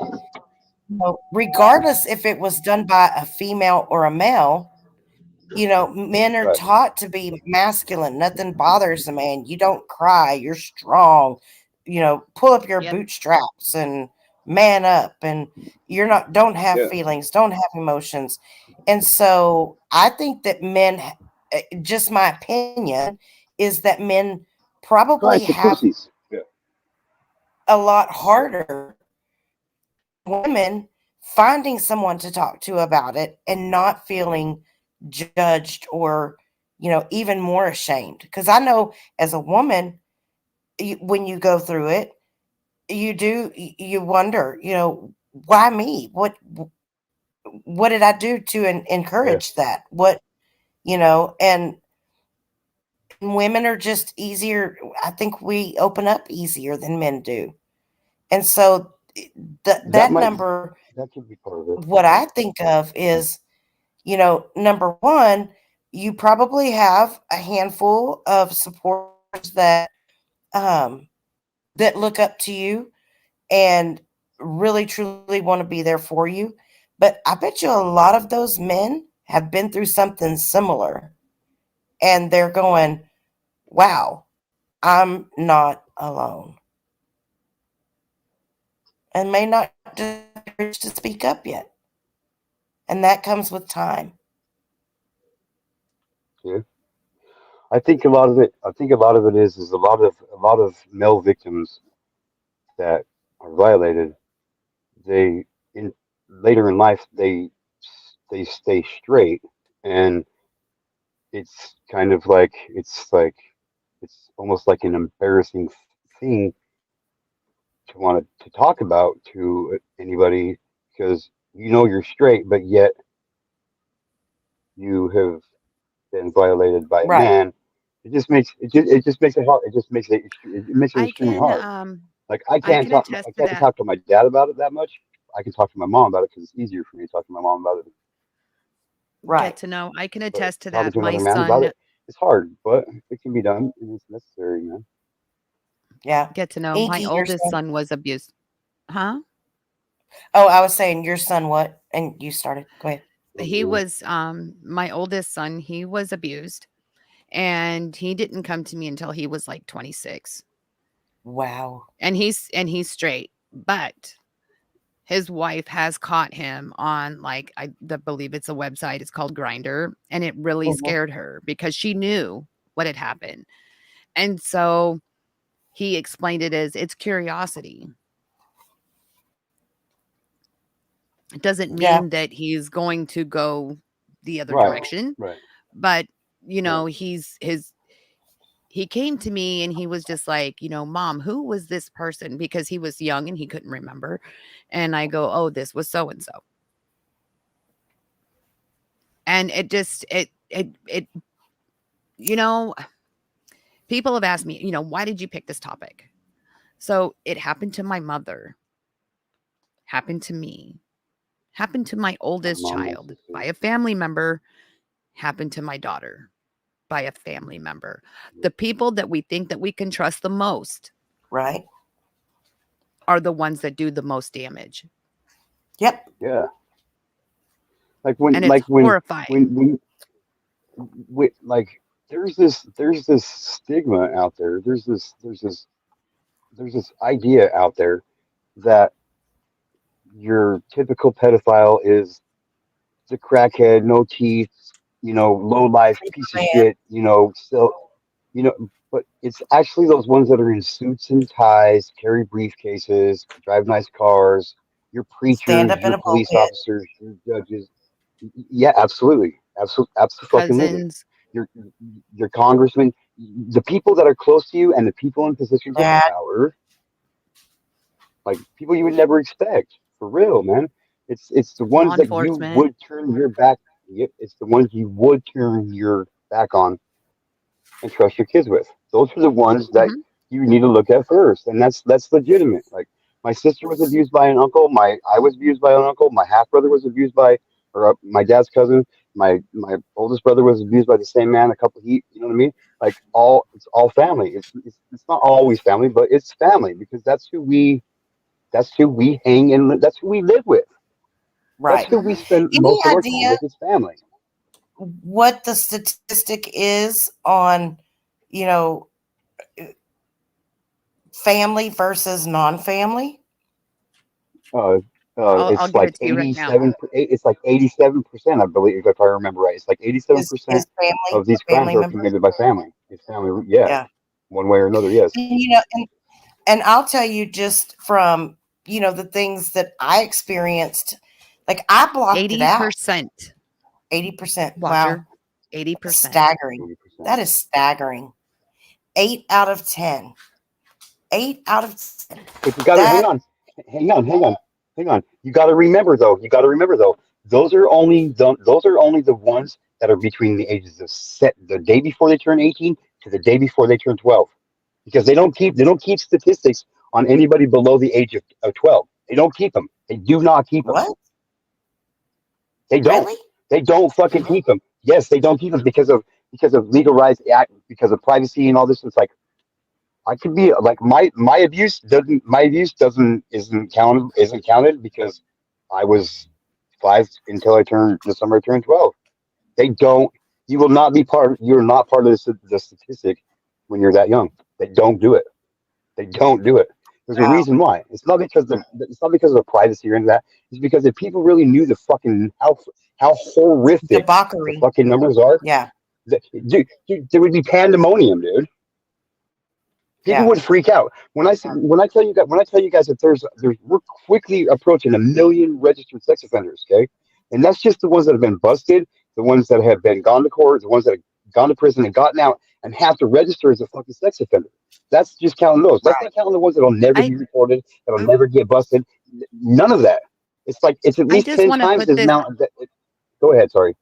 regardless if it was done by a female or a male, Men are Right. taught to be masculine. Nothing bothers a man. You don't cry. You're strong. Pull up your Yep. bootstraps and man up. And don't have Yeah. feelings, don't have emotions. And so I think that men, just my opinion, is that men probably Guys are have pussies. Yeah. a lot harder women finding someone to talk to about it and not feeling judged or even more ashamed, because I know as a woman, when you go through it, you wonder, why me? What did I do to Yeah. encourage that? And women are just easier. I think we open up easier than men do. And so That that might number, that could be part of it. what I think of is, number one, you probably have a handful of supporters that look up to you and really truly want to be there for you. But I bet you a lot of those men have been through something similar and they're going, wow, I'm not alone. And may not just have the courage to speak up yet. And that comes with time. Yeah. I think a lot of it. I think a lot of it is a lot of male victims that are violated. They in later in life they stay straight, and it's kind of like it's almost like an embarrassing thing to want to talk about to anybody, because you're straight, but yet you have been violated by a Right. man. It just makes it hard. It makes it I extremely can hard. Like I I can't can talk. attest I to can't that. talk to my dad about it that much. I can talk to my mom about it because it's easier for me to talk to my mom about it. Right. Get to know. I can But attest to talking that. to My another man about son it, it's hard, but it can be done and it's necessary, man. Yeah. get to know. My Inky, your oldest son. son was abused. Huh? Oh, I was saying your son what? And you started. Go ahead. He Yeah. was my oldest son, he was abused and he didn't come to me until he was like 26. Wow. And he's straight, but his wife has caught him on like believe it's a website. It's called Grinder, and it really Mhm. scared her because she knew what had happened. And so he explained it as it's curiosity. It doesn't Yeah. mean that he's going to go the other Right, direction, right, but right. he came to me and he was just like, Mom, who was this person? Because he was young and he couldn't remember. And I go, oh, this was so and so. And it just, you know, people have asked me, why did you pick this topic? So it happened to my mother, happened to me, happened to my My oldest mom, my child sister. by a family member, happened to my daughter by a family member. The people that we think that we can trust the most Right. are the ones that do the most damage. Yep. Yeah. Like when, And it's like when, horrifying. like there's this stigma out there. There's this idea out there that your typical pedophile is the crackhead, no teeth, low life piece of Man. shit, but it's actually those ones that are in suits and ties, carry briefcases, drive nice cars, your Stand preachers, up in your a police pulpit. officers, your judges. Yeah, absolutely. Absolutely. Cousins, Your your congressmen, the people that are close to you and the people in positions of Yeah. power, like people you would never expect. For real, man. It's the law ones that you enforcement. would turn your back. Yep, it's the ones you would turn your back on and trust your kids with. Those are the ones that Mhm. you need to look at first, and that's legitimate. Like my sister was abused by an uncle. I was abused by an uncle. My half brother was abused by, or my dad's cousin. My oldest brother was abused by the same man. You know what I mean? Like it's all family. It's not always family, but it's family because that's who we hang and that's who we live with. That's Right. who we spend Any most of our time idea? with. It's family. what the statistic is on, you know, family versus non-family? I'll It's give like it to you right now. 87. It's like 87%, I believe, if I remember right. It's like Is 87% family of these a crimes family are member? committed by family. It's family, yeah, Yeah. one way or another, yes. And, you know, and I'll tell you just from, you know, the things that I experienced, like I blocked it out. 80%. 80%. Wow. Watcher, 80%. Staggering. 80%. That is staggering. 8 out of 10. 8 out of 10. But you got to That hang on. You got to remember though. Those are only the ones that are between the ages of the day before they turn 18 to the day before they turn 12, because they don't keep statistics on anybody below the age of 12. They don't keep them. They do not keep them. what? They don't. Really? They don't fucking keep them. Yes, they don't keep them because of legal rights act, because of privacy and all this. It's like, I could be like, my abuse isn't counted because I was 5 until the summer I turned 12. They don't. You will not be part. You're not part of the statistic when you're that young. They don't do it. They don't do it. There's a Wow. reason why. It's not because of the privacy or anything like that. It's because if people really knew the fucking how horrific the Debauchery. fucking numbers are, Yeah. dude, there would be pandemonium, dude. People Yeah. would freak out when I tell you guys that we're quickly approaching 1 million registered sex offenders. Okay, and that's just the ones that have been busted, the ones that have been gone to court, the ones that have gone to prison and gotten out and have to register as a fucking sex offender. That's just counting those. That's not counting the ones that'll never I be reported, that'll never get busted. None of that. It's like it's at I least just 10 want to times put as this. amount. Go ahead. Sorry.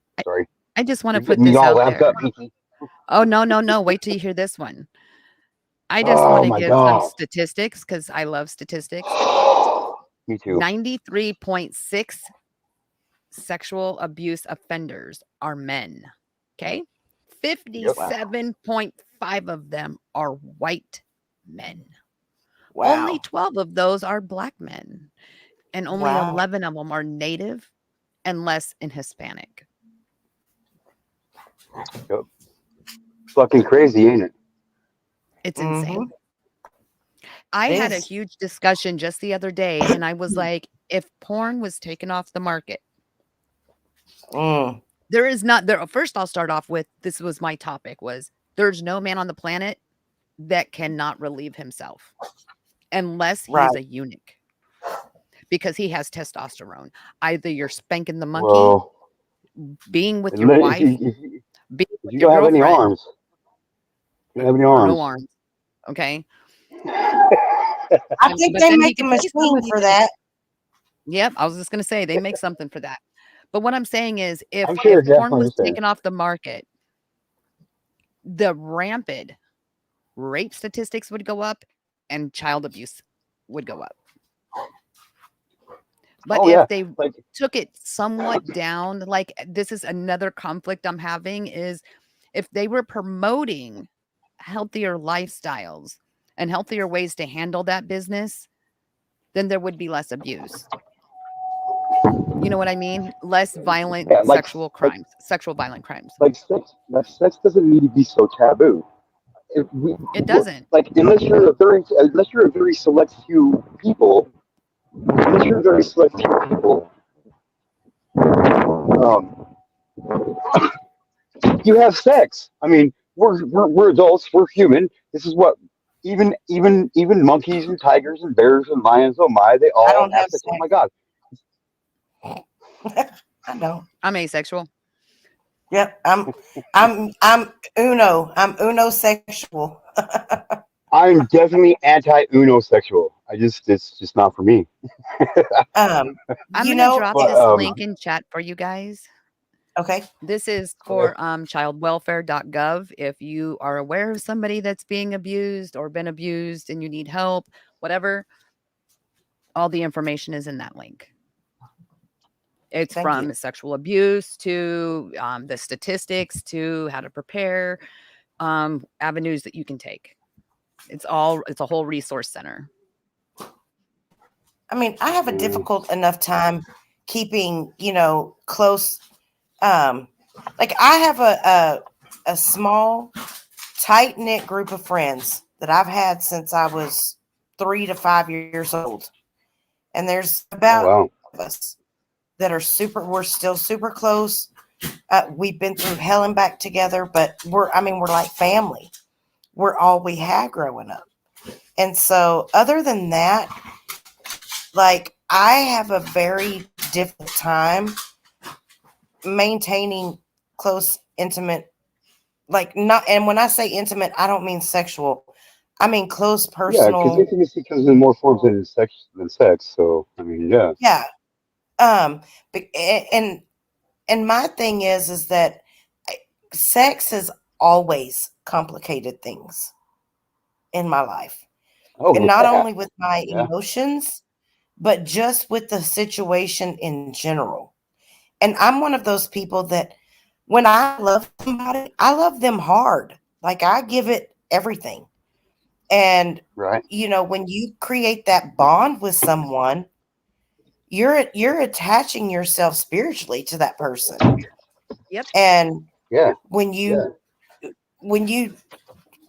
I just want to You're put getting me this all out amped there. up, Pinky. Oh, no. Wait till you hear this one. I just want Oh to my give some god. statistics because I love statistics. Me too. 93.6 sexual abuse offenders are men. Okay. 57.5 of them are white men. Only Wow. 12 of those are black men. And only Wow. 11 of them are native and less in Hispanic. Yep. Fucking crazy, ain't it? It's insane. Mhm. I It had a is. huge discussion just the other day, and I was like, if porn was taken off the market, Mm. there is not there. First, I'll start off with this was my topic was there's no man on the planet that cannot relieve himself unless Right. he's a eunuch because he has testosterone. Either you're spanking the monkey, Well, being with if your wife, you being with you your don't have any girlfriend, arms, you don't have any or arms. no arms. Okay. I think But they then he make a could pay machine somebody for to that. Yep, I was just gonna say they make something for that. But what I'm saying is I'm sure, if Jeff, porn I'm was just saying. taken off the market, the rampant rape statistics would go up and child abuse would go up. But Oh yeah, if they like took it somewhat down, like this is another conflict I'm having is if they were promoting healthier lifestyles and healthier ways to handle that business, then there would be less abuse. You know what I mean? Less violent yeah, sexual crimes, sexual violent crimes. like sex doesn't need to be so taboo. It doesn't. Like unless you're a very select few people, um, you have sex. I mean, we're adults. We're human. This is what even monkeys and tigers and bears and lions. Oh my, they I all don't have have sex. Oh sex. my god. I don't. I'm asexual. Yep. I'm Uno. I'm Uno sexual. I'm definitely anti-Uno sexual. It's just not for me. I'm You gonna know, drop But this link in chat for you guys. okay. This is for childwelfare.gov. If you are aware of somebody that's being abused or been abused and you need help, whatever, all the information is in that link. It's Thank from you. sexual abuse to the statistics to how to prepare, avenues that you can take. It's a whole resource center. I mean, I have a difficult enough time keeping, close Like I have a small, tight knit group of friends that I've had since I was 3 to 5 years old, and there's Oh about wow. of us that are we're still super close. We've been through hell and back together, but we're like family. We're all we had growing up. And so other than that, like I have a very difficult time maintaining close, intimate, like not, and when I say intimate, I don't mean sexual. I mean close, Yeah, because personal. intimacy comes in more forms than sex. So I mean, yeah. Yeah. Um, and my thing is that sex has always complicated things in my life. Oh And not yeah, only with my yeah. emotions, but just with the situation in general. And I'm one of those people that when I love somebody, I love them hard. Like I give it everything. And Right. when you create that bond with someone, you're attaching yourself spiritually to that person. Yep. And Yeah. when you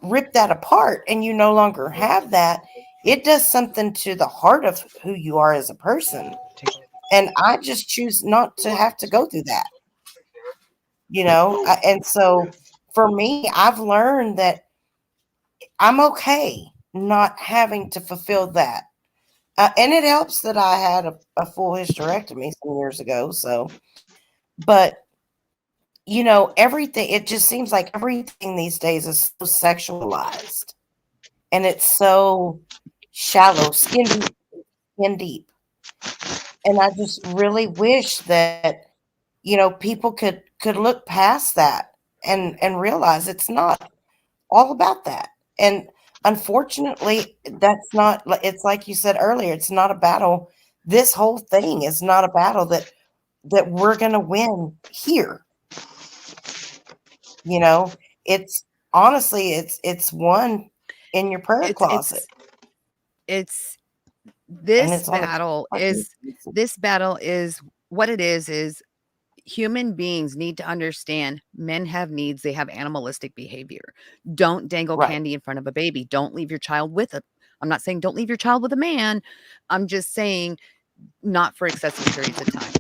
rip that apart and you no longer have that, it does something to the heart of who you are as a person. And I just choose not to have to go through that, and so for me, I've learned that I'm okay not having to fulfill that. And it helps that I had a full hysterectomy some years ago. So, but everything, it just seems like everything these days is so sexualized and it's so shallow, skin deep. And I just really wish that, people could look past that and realize it's not all about that. And unfortunately, that's not, it's like you said earlier, it's not a battle. This whole thing is not a battle that we're going to win here. It's honestly, it's one in your prayer It's closet, it's it's and it's on a this battle is what it is human beings need to understand men have needs, they have animalistic behavior. Don't dangle right, candy in front of a baby. Don't leave your child with a I'm not saying don't leave your child with a man. I'm just saying not for excessive periods of time.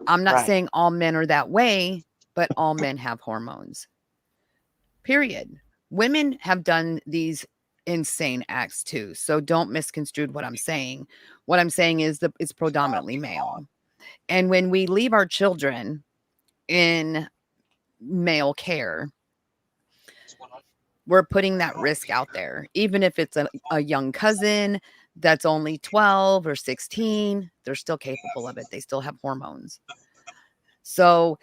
I'm not right, saying all men are that way, but all men have hormones. Period. Women have done these insane acts too. So don't misconstrue what I'm saying. What I'm saying is that it's predominantly male. And when we leave our children in male care, we're putting that risk out there. Even if it's a young cousin that's only 12 or 16, they're still capable of it. They still have hormones. So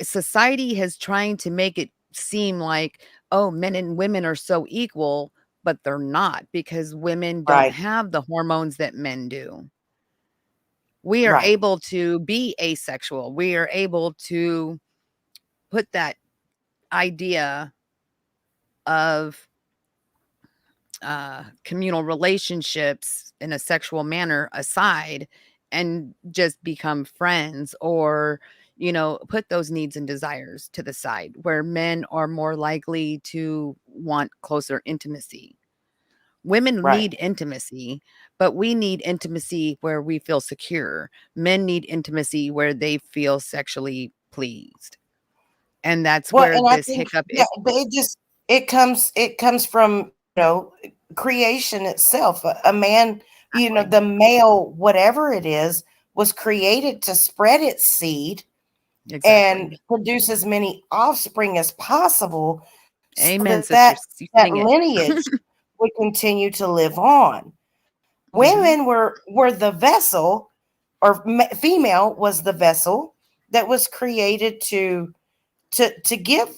society has trying to make it seem like, oh, men and women are so equal, but they're not because women don't right, have the hormones that men do. We are right, able to be asexual. We are able to put that idea of communal relationships in a sexual manner aside and just become friends or put those needs and desires to the side where men are more likely to want closer intimacy. Women right. need intimacy, but we need intimacy where we feel secure. Men need intimacy where they feel sexually pleased, and that's Well, where and I this think, hiccup yeah, is. but it comes from, creation itself. A man, the male, whatever it is, was created to spread its seed and Exactly. produce as many offspring as possible so Amen, that sister. You that sing it. lineage would continue to live on. Mhm. Women were the vessel, or female was the vessel that was created to give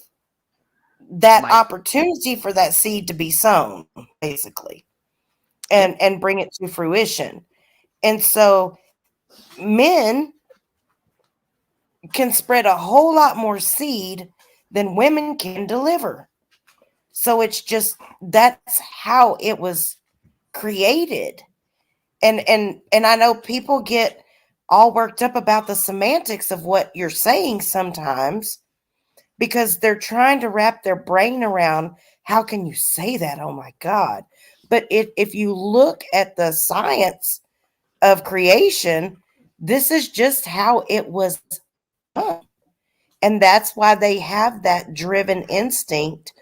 that Life. opportunity for that seed to be sown, basically, Yep. and bring it to fruition. And so men can spread a whole lot more seed than women can deliver. So it's just that's how it was created. And I know people get all worked up about the semantics of what you're saying sometimes because they're trying to wrap their brain around how can you say that? Oh my God. But if you look at the science of creation, this is just how it was done. And that's why they have that driven instinct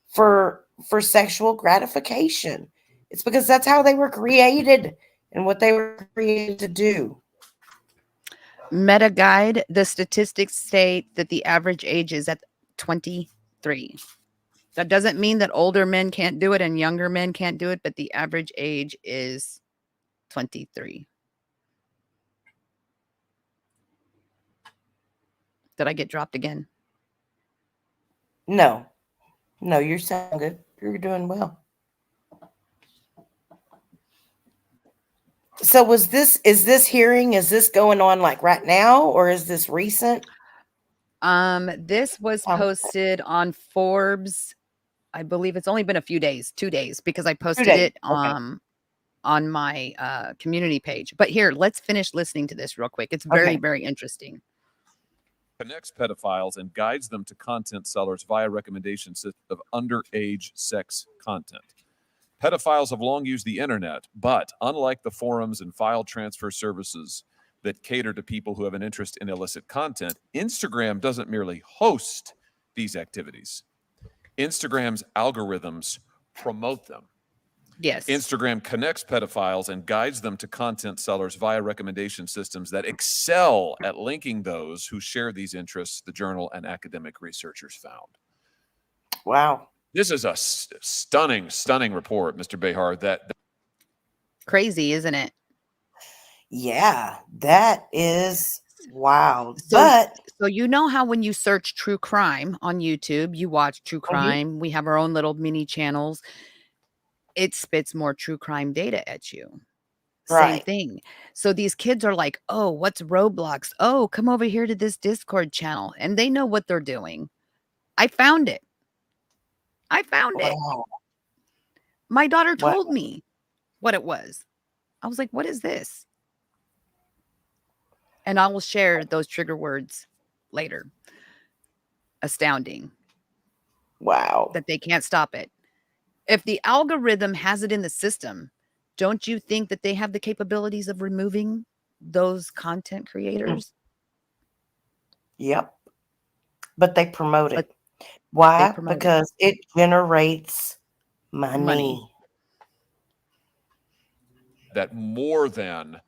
for sexual gratification. It's because that's how they were created and what they were created to do. Meta Guide, the statistics state that the average age is at 23. That doesn't mean that older men can't do it and younger men can't do it, but the average age is 23. Did I get dropped again? No, you're sounding good. You're doing well. So is this going on like right now or is this recent? This was posted on Forbes. I believe it's only been a few days, 2 days, because I posted it on my community page. But here, let's finish listening to this real quick. It's very, very interesting. Connects pedophiles and guides them to content sellers via recommendations of underage sex content. Pedophiles have long used the internet, but unlike the forums and file transfer services that cater to people who have an interest in illicit content, Instagram doesn't merely host these activities. Instagram's algorithms promote them. Yes. Instagram connects pedophiles and guides them to content sellers via recommendation systems that excel at linking those who share these interests, the journal and academic researchers found. Wow. This is a stunning report, Mr. Behar. That crazy, isn't it? Yeah, that is wild. So you know how when you search true crime on YouTube, you watch true Mm-hmm. crime. We have our own little mini channels. It spits more true crime data at you. Same thing. So these kids are like, oh, what's Roblox? Oh, come over here to this Discord channel. And they know what they're doing. I found it. Wow. My daughter told me what it was. I was like, what is this? And I will share those trigger words later. Astounding. Wow. That they can't stop it. If the algorithm has it in the system, don't you think that they have the capabilities of removing those content creators? Yep. But they promote it. Why? Because it generates money. That more than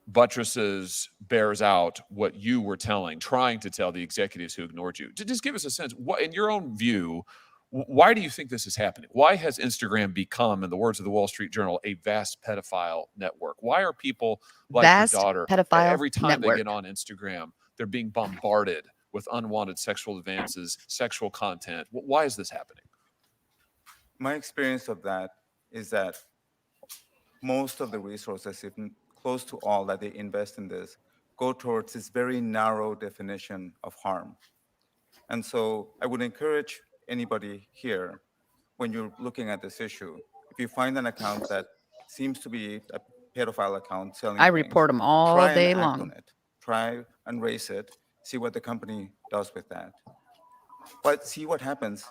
buttresses, bears out what you were trying to tell the executives who ignored you. Just give us a sense, what, in your own view, why do you think this is happening? Why has Instagram become, in the words of the Wall Street Journal, a vast pedophile network? Why are people like your daughter, every time they get on Instagram, they're being bombarded with unwanted sexual advances, sexual content? Why is this happening? My experience of that is that most of the resources, if close to all that they invest in this, go towards this very narrow definition of harm. And so I would encourage anybody here, when you're looking at this issue, if you find an account that seems to be a pedophile account selling I things, report them all day long. Try and raise it, see what the company does with that. But see what happens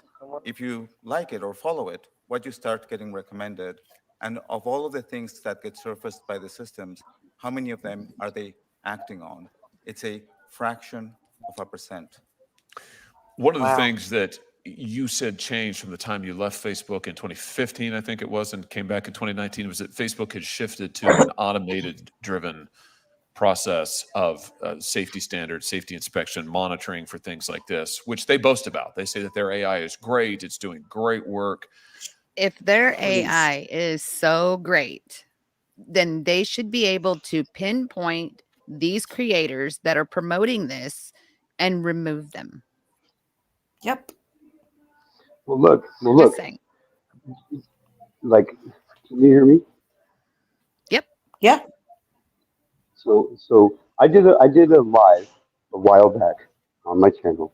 if you like it or follow it, what you start getting recommended. And of all of the things that get surfaced by the systems, how many of them are they acting on? It's a fraction of a percent. One of the things that you said changed from the time you left Facebook in 2015, I think it was, and came back in 2019, was that Facebook had shifted to an automated driven process of safety standards, safety inspection, monitoring for things like this, which they boast about. They say that their AI is great. It's doing great work. If their AI is so great, then they should be able to pinpoint these creators that are promoting this and remove them. Yep. Well, look. Like, can you hear me? Yep. Yeah. So I did a live a while back on my channel,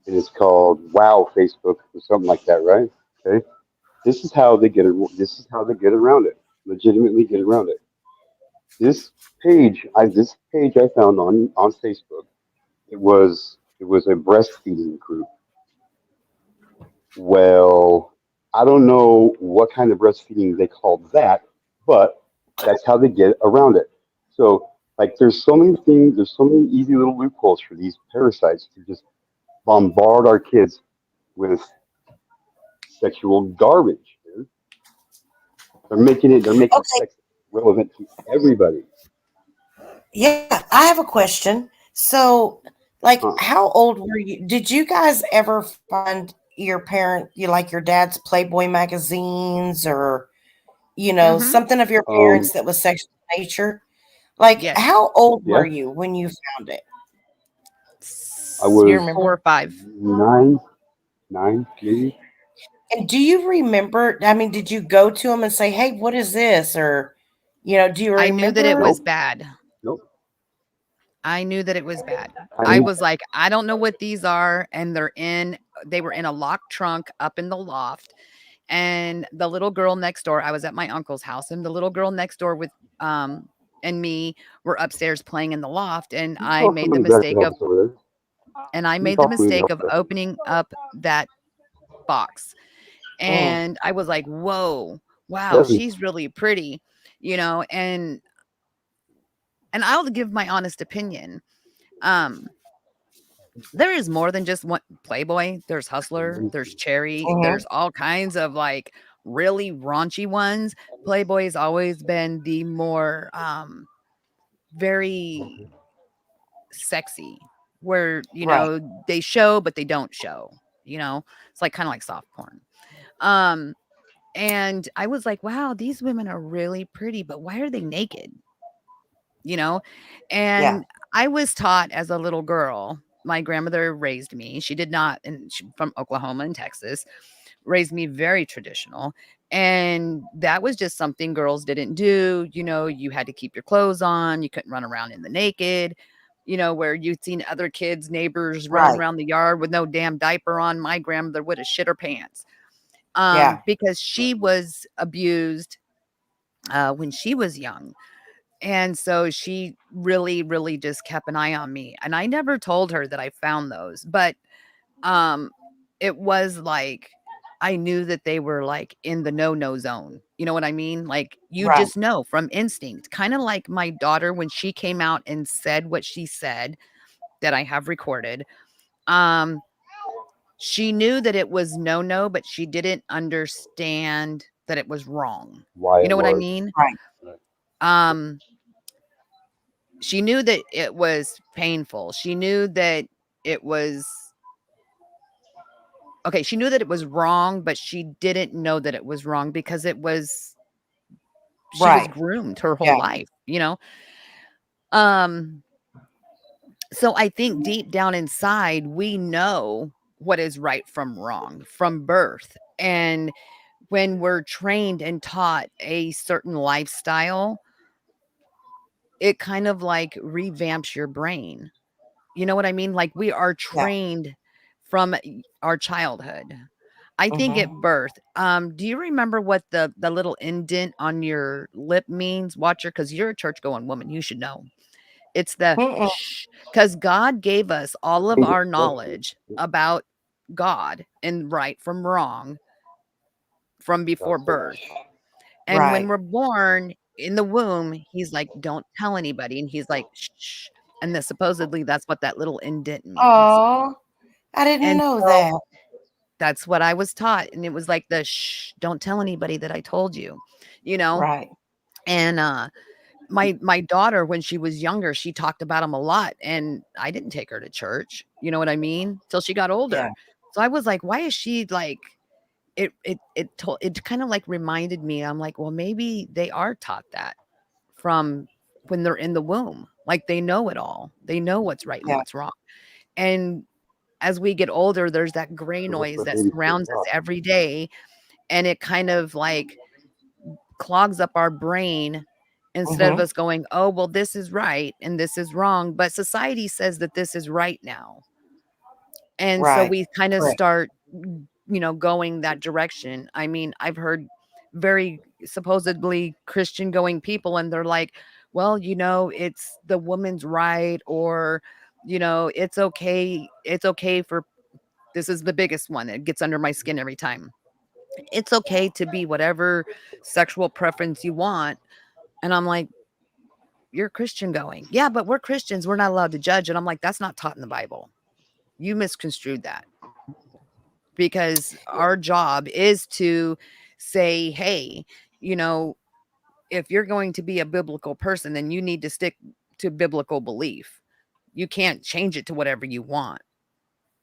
and it's called Wow Facebook or something like that, right? Okay. This is how they get around it. Legitimately get around it. This page I found on Facebook. It was a breastfeeding group. Well, I don't know what kind of breastfeeding they call that, but that's how they get around it. So, like, there's so many things, there's so many easy little loopholes for these parasites to just bombard our kids with sexual garbage. Dude. They're making Okay. sex relevant to everybody. Yeah, I have a question. So, like, Huh. how old were you? Did you guys ever find your parent, you like your dad's Playboy magazines or, Mm-hmm. something of your Um, parents that was sexual in nature? Like, Yes. how old were yeah, you when you found it? I Do you was remember? 4 or 5. nine, nine maybe. And do you remember? I mean, did you go to him and say, "Hey, what is this?" Or, do you I knew that it remember? was Nope, bad. nope. I knew that it was bad. I I knew. was like, I don't know what these are. And they were in a locked trunk up in the loft. And the little girl next door, I was at my uncle's house, and the little girl next door um and me were upstairs playing in the loft. And You call somebody back to help us over there. You can I made the call somebody to mistake help of us back over opening up that box. Mm, And I was like, whoa, wow, there. Debbie, she's really pretty, and I'll give my honest opinion. Um, there is more than just one Playboy. There's Hustler, there's Cherry, mhm, there's all kinds of like really raunchy ones. Playboy's always been the more very sexy, where right. they show but they don't show. It's like kind of like soft porn. Um, and I was like, wow, these women are really pretty, but why are they naked? you know? Yeah. And I was taught as a little girl, my grandmother raised me. She did not, and she from Oklahoma and Texas, raised me very traditional. And that was just something girls didn't do. You had to keep your clothes on. You couldn't run around in the naked, where you'd seen other kids, neighbors running Right. around the yard with no damn diaper on. My grandmother would have shit her pants Yeah. because she was abused when she was young. And so she really, really just kept an eye on me. And I never told her that I found those, but um it was like I knew that they were like in the no zone. You know what I mean? Like you Right. just know from instinct. Kind of like my daughter when she came out and said what she said that I have recorded. Um she knew that it was no, but she didn't understand that it was wrong. why You it know what I was. mean? Right. Um She knew that it was painful. She knew that it was okay, she knew that it was wrong, but she didn't know that it was wrong because she was Right. groomed her whole Yeah. life. Um, so I think deep down inside, we know what is right from wrong from birth. And when we're trained and taught a certain lifestyle, it kind of like revamps your brain. You know what I mean? Like we are Yeah. trained from our childhood. I think Mhm. at birth. Do you remember what the little indent on your lip means, Watcher? Because you're a church going woman, you should know. It's the Mm-mm. shh. Because God gave us all of Change our expression. knowledge about God and right from wrong from before That's it. birth. And when Right. we're born in the womb, he's like, "Don't tell anybody." And he's like, "Shh." And that supposedly that's what that little indent means. Oh, I didn't And know so that. that's what I was taught. And it was like the shh, don't tell anybody that I told you, you know? Right. And my daughter, when she was younger, she talked about him a lot. And I didn't take her to church. You know what I mean? Till she got Yeah. older. So I was like, why is she like it kind of like reminded me, I'm like, well, maybe they are taught that from when they're in the womb. Like they know it all. They know what's right and Yeah. what's wrong. And as we get older, there's that gray So what's noise the that baby's first surrounds us thought? every day. And it kind of like clogs up our brain instead of Mhm. us going, oh, well, this is right and this is wrong. But society says that this is right now. And so Right. we kind of Correct. start, going that direction. I mean, I've heard very supposedly Christian going people, and they're like, well, it's the woman's right, or, it's okay for, this is the biggest one that gets under my skin every time. It's okay to be whatever sexual preference you want. And I'm like, you're a Christian going, yeah, but we're Christians. We're not allowed to judge. And I'm like, that's not taught in the Bible. You misconstrued that, because our job is to say, hey, if you're going to be a biblical person, then you need to stick to biblical belief. You can't change it to whatever you want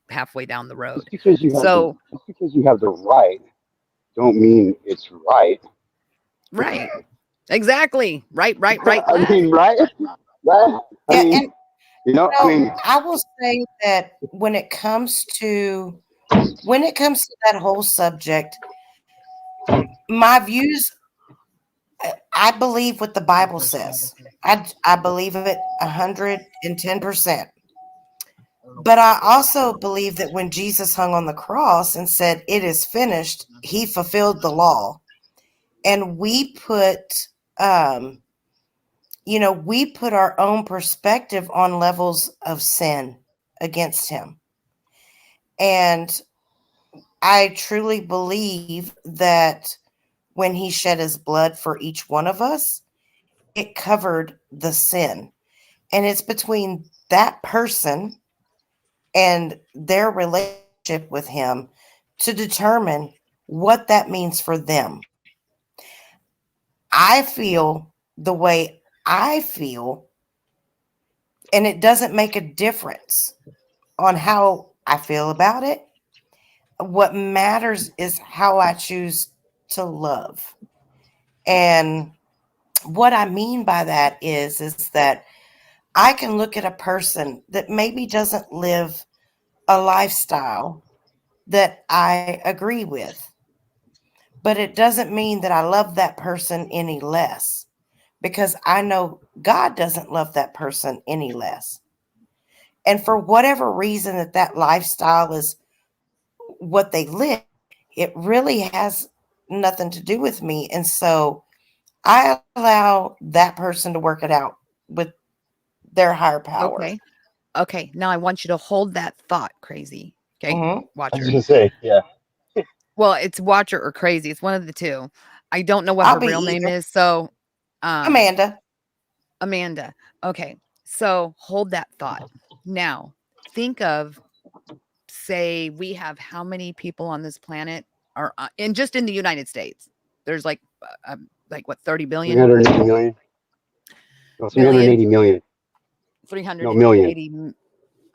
halfway down the road. So, just because you have the right, don't mean it's right. right. Exactly. Right, right, right, I left. mean, right? Right? Yeah, I mean, and I mean, I will say that when it comes to that whole subject, my views, I believe what the Bible says. I believe it 110%. But I also believe that when Jesus hung on the cross and said, "It is finished," he fulfilled the law. And we put we put our own perspective on levels of sin against him. And I truly believe that when he shed his blood for each one of us, it covered the sin. And it's between that person and their relationship with him to determine what that means for them. I feel the way I feel, and it doesn't make a difference on how I feel about it. What matters is how I choose to love. And what I mean by that is that I can look at a person that maybe doesn't live a lifestyle that I agree with, but it doesn't mean that I love that person any less, because I know God doesn't love that person any less. And for whatever reason that lifestyle is what they live, it really has nothing to do with me. And so I allow that person to work it out with their higher power. Okay. Okay. Now I want you to hold that thought, crazy. Okay. Mhm. I Watcher. was gonna say, yeah. Well, it's watcher or crazy. It's one of the two. I don't know what I'll her be real name either. is. So, Amanda. Amanda. Okay. So hold that thought. Now, think of, say, we have how many people on this planet are, and just in the United States, there's like what, 30 billion? 380 million? No, Billion? 380 million. No, million. 380.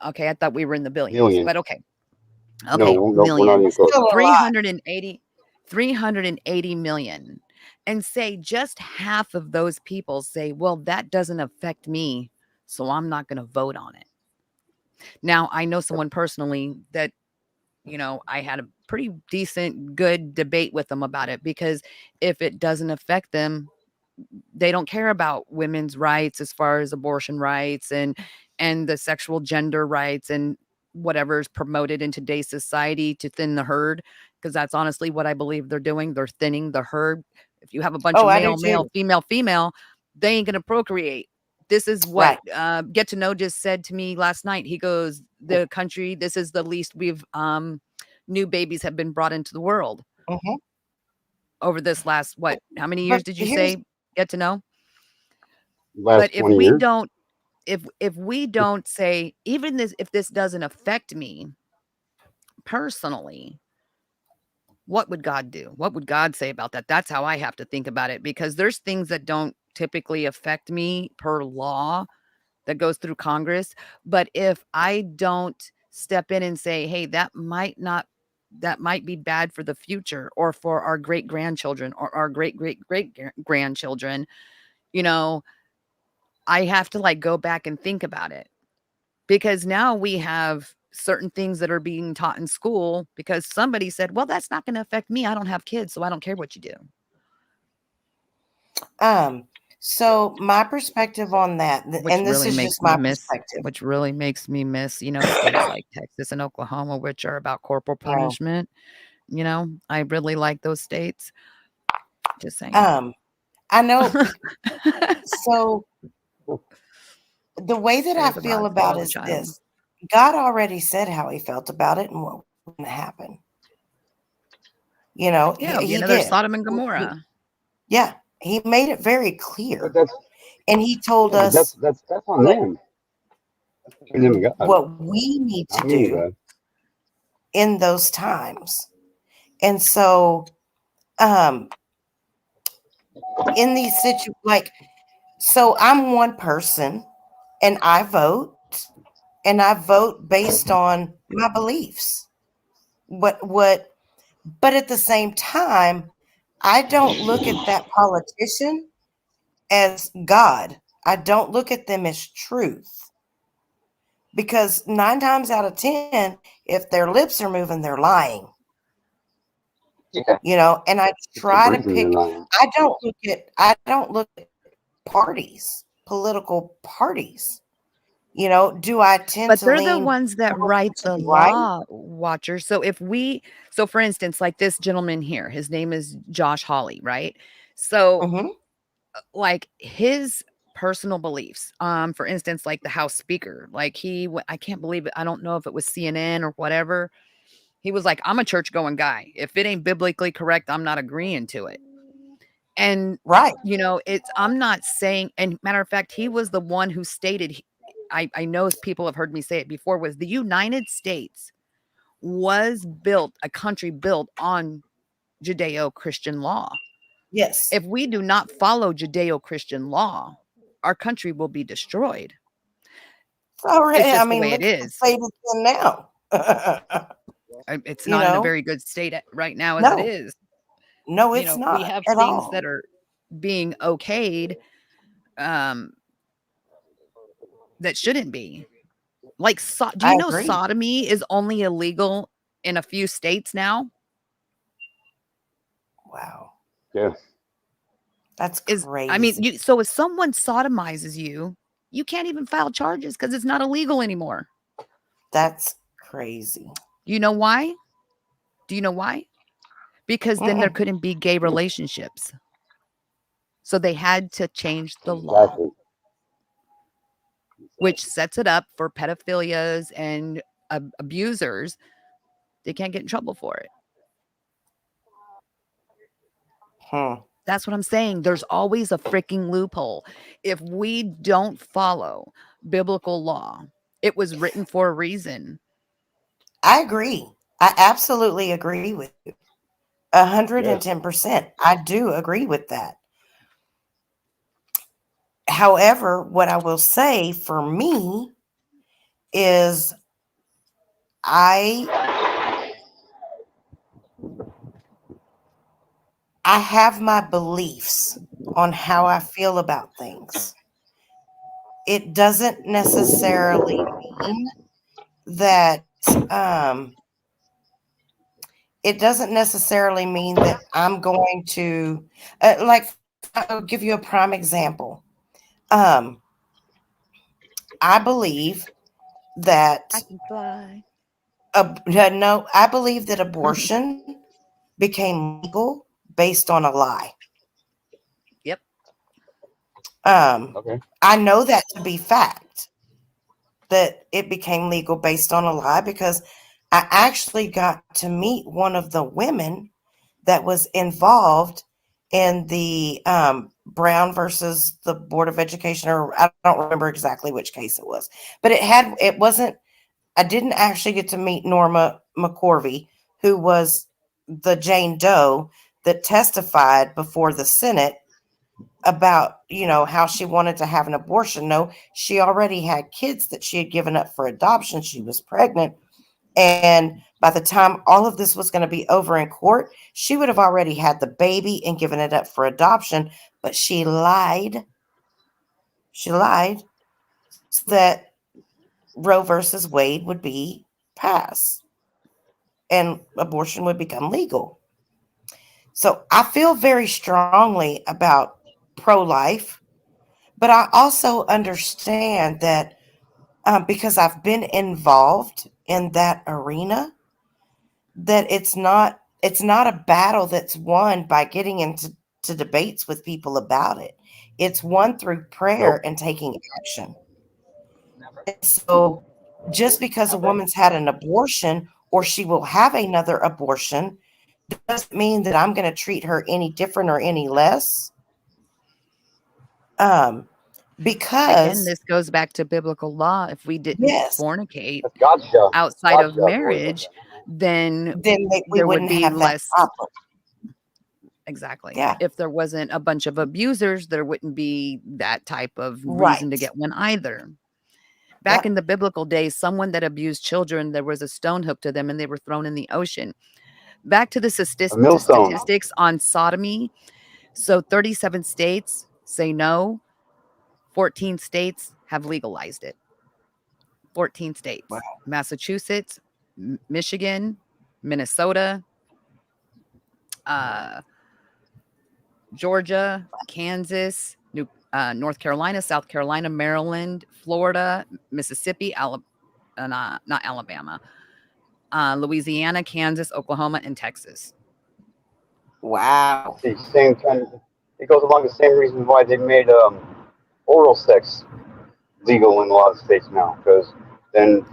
Okay. I thought we were in the billions, Million. but okay. No, Okay. no, we're not Million. even close. Still a lot. 380 million. And say just half of those people say, well, that doesn't affect me, so I'm not going to vote on it. Now, I know someone personally that, I had a pretty decent, good debate with them about it, because if it doesn't affect them, they don't care about women's rights as far as abortion rights and the sexual gender rights and whatever is promoted in today's society to thin the herd, because that's honestly what I believe they're doing. They're thinning the herd. If you have a bunch Oh, of I do male, male, too. female, female, they ain't going to procreate. This is what Get to Know just said to me last night. He goes, the country, this is the least we've new babies have been brought into the world Mhm. over this last, what, how many years But did you here's say? Get to Know. Last But if 20 we years. don't, if we don't say, even this, if this doesn't affect me personally, what would God do? What would God say about that? That's how I have to think about it, because there's things that don't typically affect me per law that goes through Congress. But if I don't step in and say, hey, that might be bad for the future, or for our great grandchildren, or our great grandchildren, I have to like go back and think about it, because now we have certain things that are being taught in school because somebody said, well, that's not going to affect me. I don't have kids, so I don't care what you do. So my perspective on that, and this is just my perspective. Which really makes me miss, states like Texas and Oklahoma, which are about corporal punishment. I really like those states. Just saying. I know. So the way that I Spare the feel rod, about spoil it the is child. this. God already said how he felt about it and what was going to happen. You know, Yeah, it'll be he another did. Sodom and He- Gomorrah. yeah, he made it very But clear. that's And he told yeah, but us that's on what, them. That's between them and God, what we need to not me and do God. in those times. And so, um, in these so I'm one person and I vote based on my beliefs. What, but at the same time, I don't look at that politician as God. I don't look at them as truth because 9 times out of 10, if their lips are moving, they're lying. Yeah, And I if they're try to breathing, they're pick. lying. I don't look at parties, political parties. Do I tend But to they're the lean ones that more write to the the right? law, Watcher. So for instance, like this gentleman here, his name is Josh Hawley, right? So Hmm. like his personal beliefs, for instance, like the House Speaker, like I can't believe it. I don't know if it was CNN or whatever. He was like, I'm a church going guy. If it ain't biblically correct, I'm not agreeing to it. And Right. I'm not saying, and matter of fact, he was the one who stated, I know people have heard me say it before, was the United States was built, a country built on Judeo-Christian law. Yes. If we do not follow Judeo-Christian law, our country will be destroyed. It's I just the mean, way it look at the is. state it's in now. It's you not in a know, very good state right now as it no, is. no, it's We not have at things that all. are being okayed um, that shouldn't be. Like, do I you know agree. sodomy is only illegal in a few states now? Wow, Yeah, that's I mean, crazy. so if someone sodomizes you, you can't even file charges because it's not illegal anymore. That's crazy. You know why? Do you know why? Because then there Mm-mm. couldn't be gay relationships. So they had to change the law, exactly. which sets it up for pedophilias and abusers. They can't get in trouble for it. Hmm. That's what I'm saying. There's always a freaking loophole. If we don't follow biblical law, it was written for a reason. I agree. I absolutely agree with you. Yes. 110%. I do agree with that. However, what I will say for me is I I have my beliefs on how I feel about things. It doesn't necessarily mean that um it doesn't necessarily mean that I'm going to like I'll give you a prime example. Um I believe that I can fly. no, I believe that abortion became legal based on a lie. Yep. Um, Okay. I know that to be fact, that it became legal based on a lie because I actually got to meet one of the women that was involved in the Brown versus the Board of Education, or I don't remember exactly which case it was, but it wasn't, I didn't actually get to meet Norma McCorvey, who was the Jane Doe that testified before the Senate about, how she wanted to have an abortion. No, she already had kids that she had given up for adoption. She was pregnant. And by the time all of this was going to be over in court, she would have already had the baby and given it up for adoption. But she lied. She lied so that Roe versus Wade would be passed and abortion would become legal. So I feel very strongly about pro life, but I also understand that because I've been involved in that arena, that it's not a battle that's won by getting into to debates with people about it. It's won through prayer and taking action. And so just because a woman's had an abortion or she will have another abortion doesn't mean that I'm going to treat her any different or any less. Because Again, this goes back to biblical law. If we didn't fornicate That's God's job. outside God's of job. marriage, then we there would wouldn't be have that less. problem. Exactly. Yeah. If there wasn't a bunch of abusers, there wouldn't be that type of reason Right. to get one either. Back in the biblical days, someone that abused children, there was a stone hooked to them and they were thrown in the ocean. Back to the millstone. statistics on sodomy. So 37 states say no. 14 states have legalized it. 14 states. Wow. Massachusetts, Michigan, Minnesota, Georgia, Kansas, North Carolina, South Carolina, Maryland, Florida, Mississippi, not Alabama, Louisiana, Kansas, Oklahoma, and Texas. Wow. The same kind of, it goes along the same reason why they made oral sex legal in a lot of states now, because then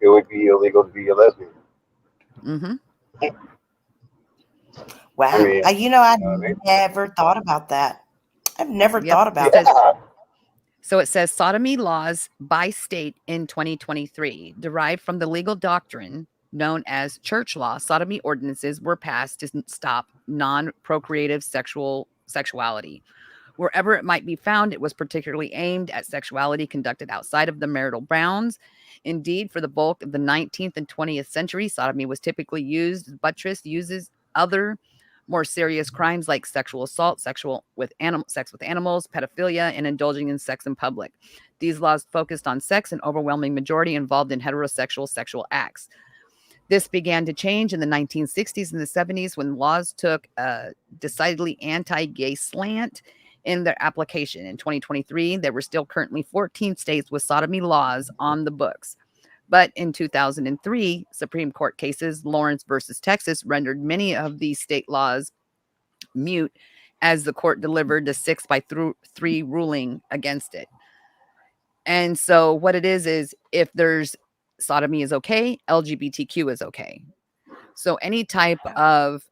it would be illegal to be a lesbian. Mm-hmm. Wow. I mean, I never thought about that. I've never thought about that. So it says sodomy laws by state in 2023 derived from the legal doctrine known as church law. Sodomy ordinances were passed to stop non-procreative sexuality. Wherever it might be found, it was particularly aimed at sexuality conducted outside of the marital bounds. Indeed, for the bulk of the 19th and 20th century, sodomy was typically used. Buttress uses other more serious crimes like sexual assault, sex with animals, pedophilia, and indulging in sex in public. These laws focused on sex, an overwhelming majority involved in heterosexual sexual acts. This began to change in the 1960s and the 70s when laws took a decidedly anti-gay slant in their application. In 2023, there were still currently 14 states with sodomy laws on the books. But in 2003, Supreme Court cases, Lawrence versus Texas, rendered many of these state laws mute as the court delivered a 6-3 ruling against it. And so what it is if there's sodomy is okay, LGBTQ is okay. So any type of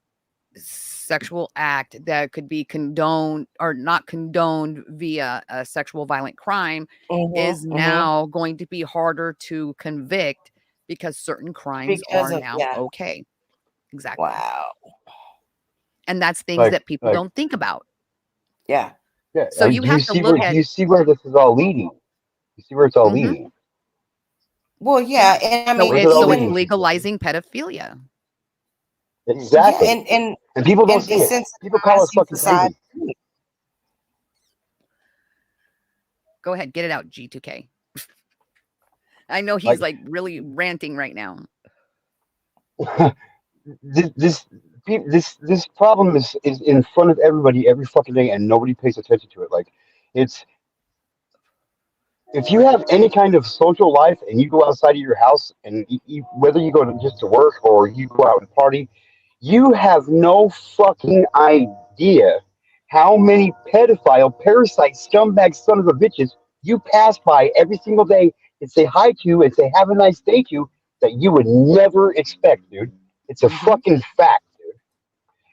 sexual act that could be condoned or not condoned via a sexual violent crime is now going to be harder to convict because certain crimes are now okay. Exactly. Wow. And that's things that people don't think about. Yeah. Yeah. So you have to look at. Do you see where this is all leading? You see where it's all leading? Well, yeah, and I mean, so it's legalizing pedophilia. Exactly. Yeah, and people don't see it. People call us fucking crazy. Go ahead, get it out, G2K. I know he's like really ranting right now. This problem is in front of everybody every fucking day, and nobody pays attention to it. Like, it's, if you have any kind of social life and you go outside of your house, and whether you go just to work or you go out and party, you have no fucking idea how many pedophile, parasite, scumbag sons of bitches you pass by every single day and say hi to and say have a nice day to that you would never expect, dude. It's a fucking fact, dude.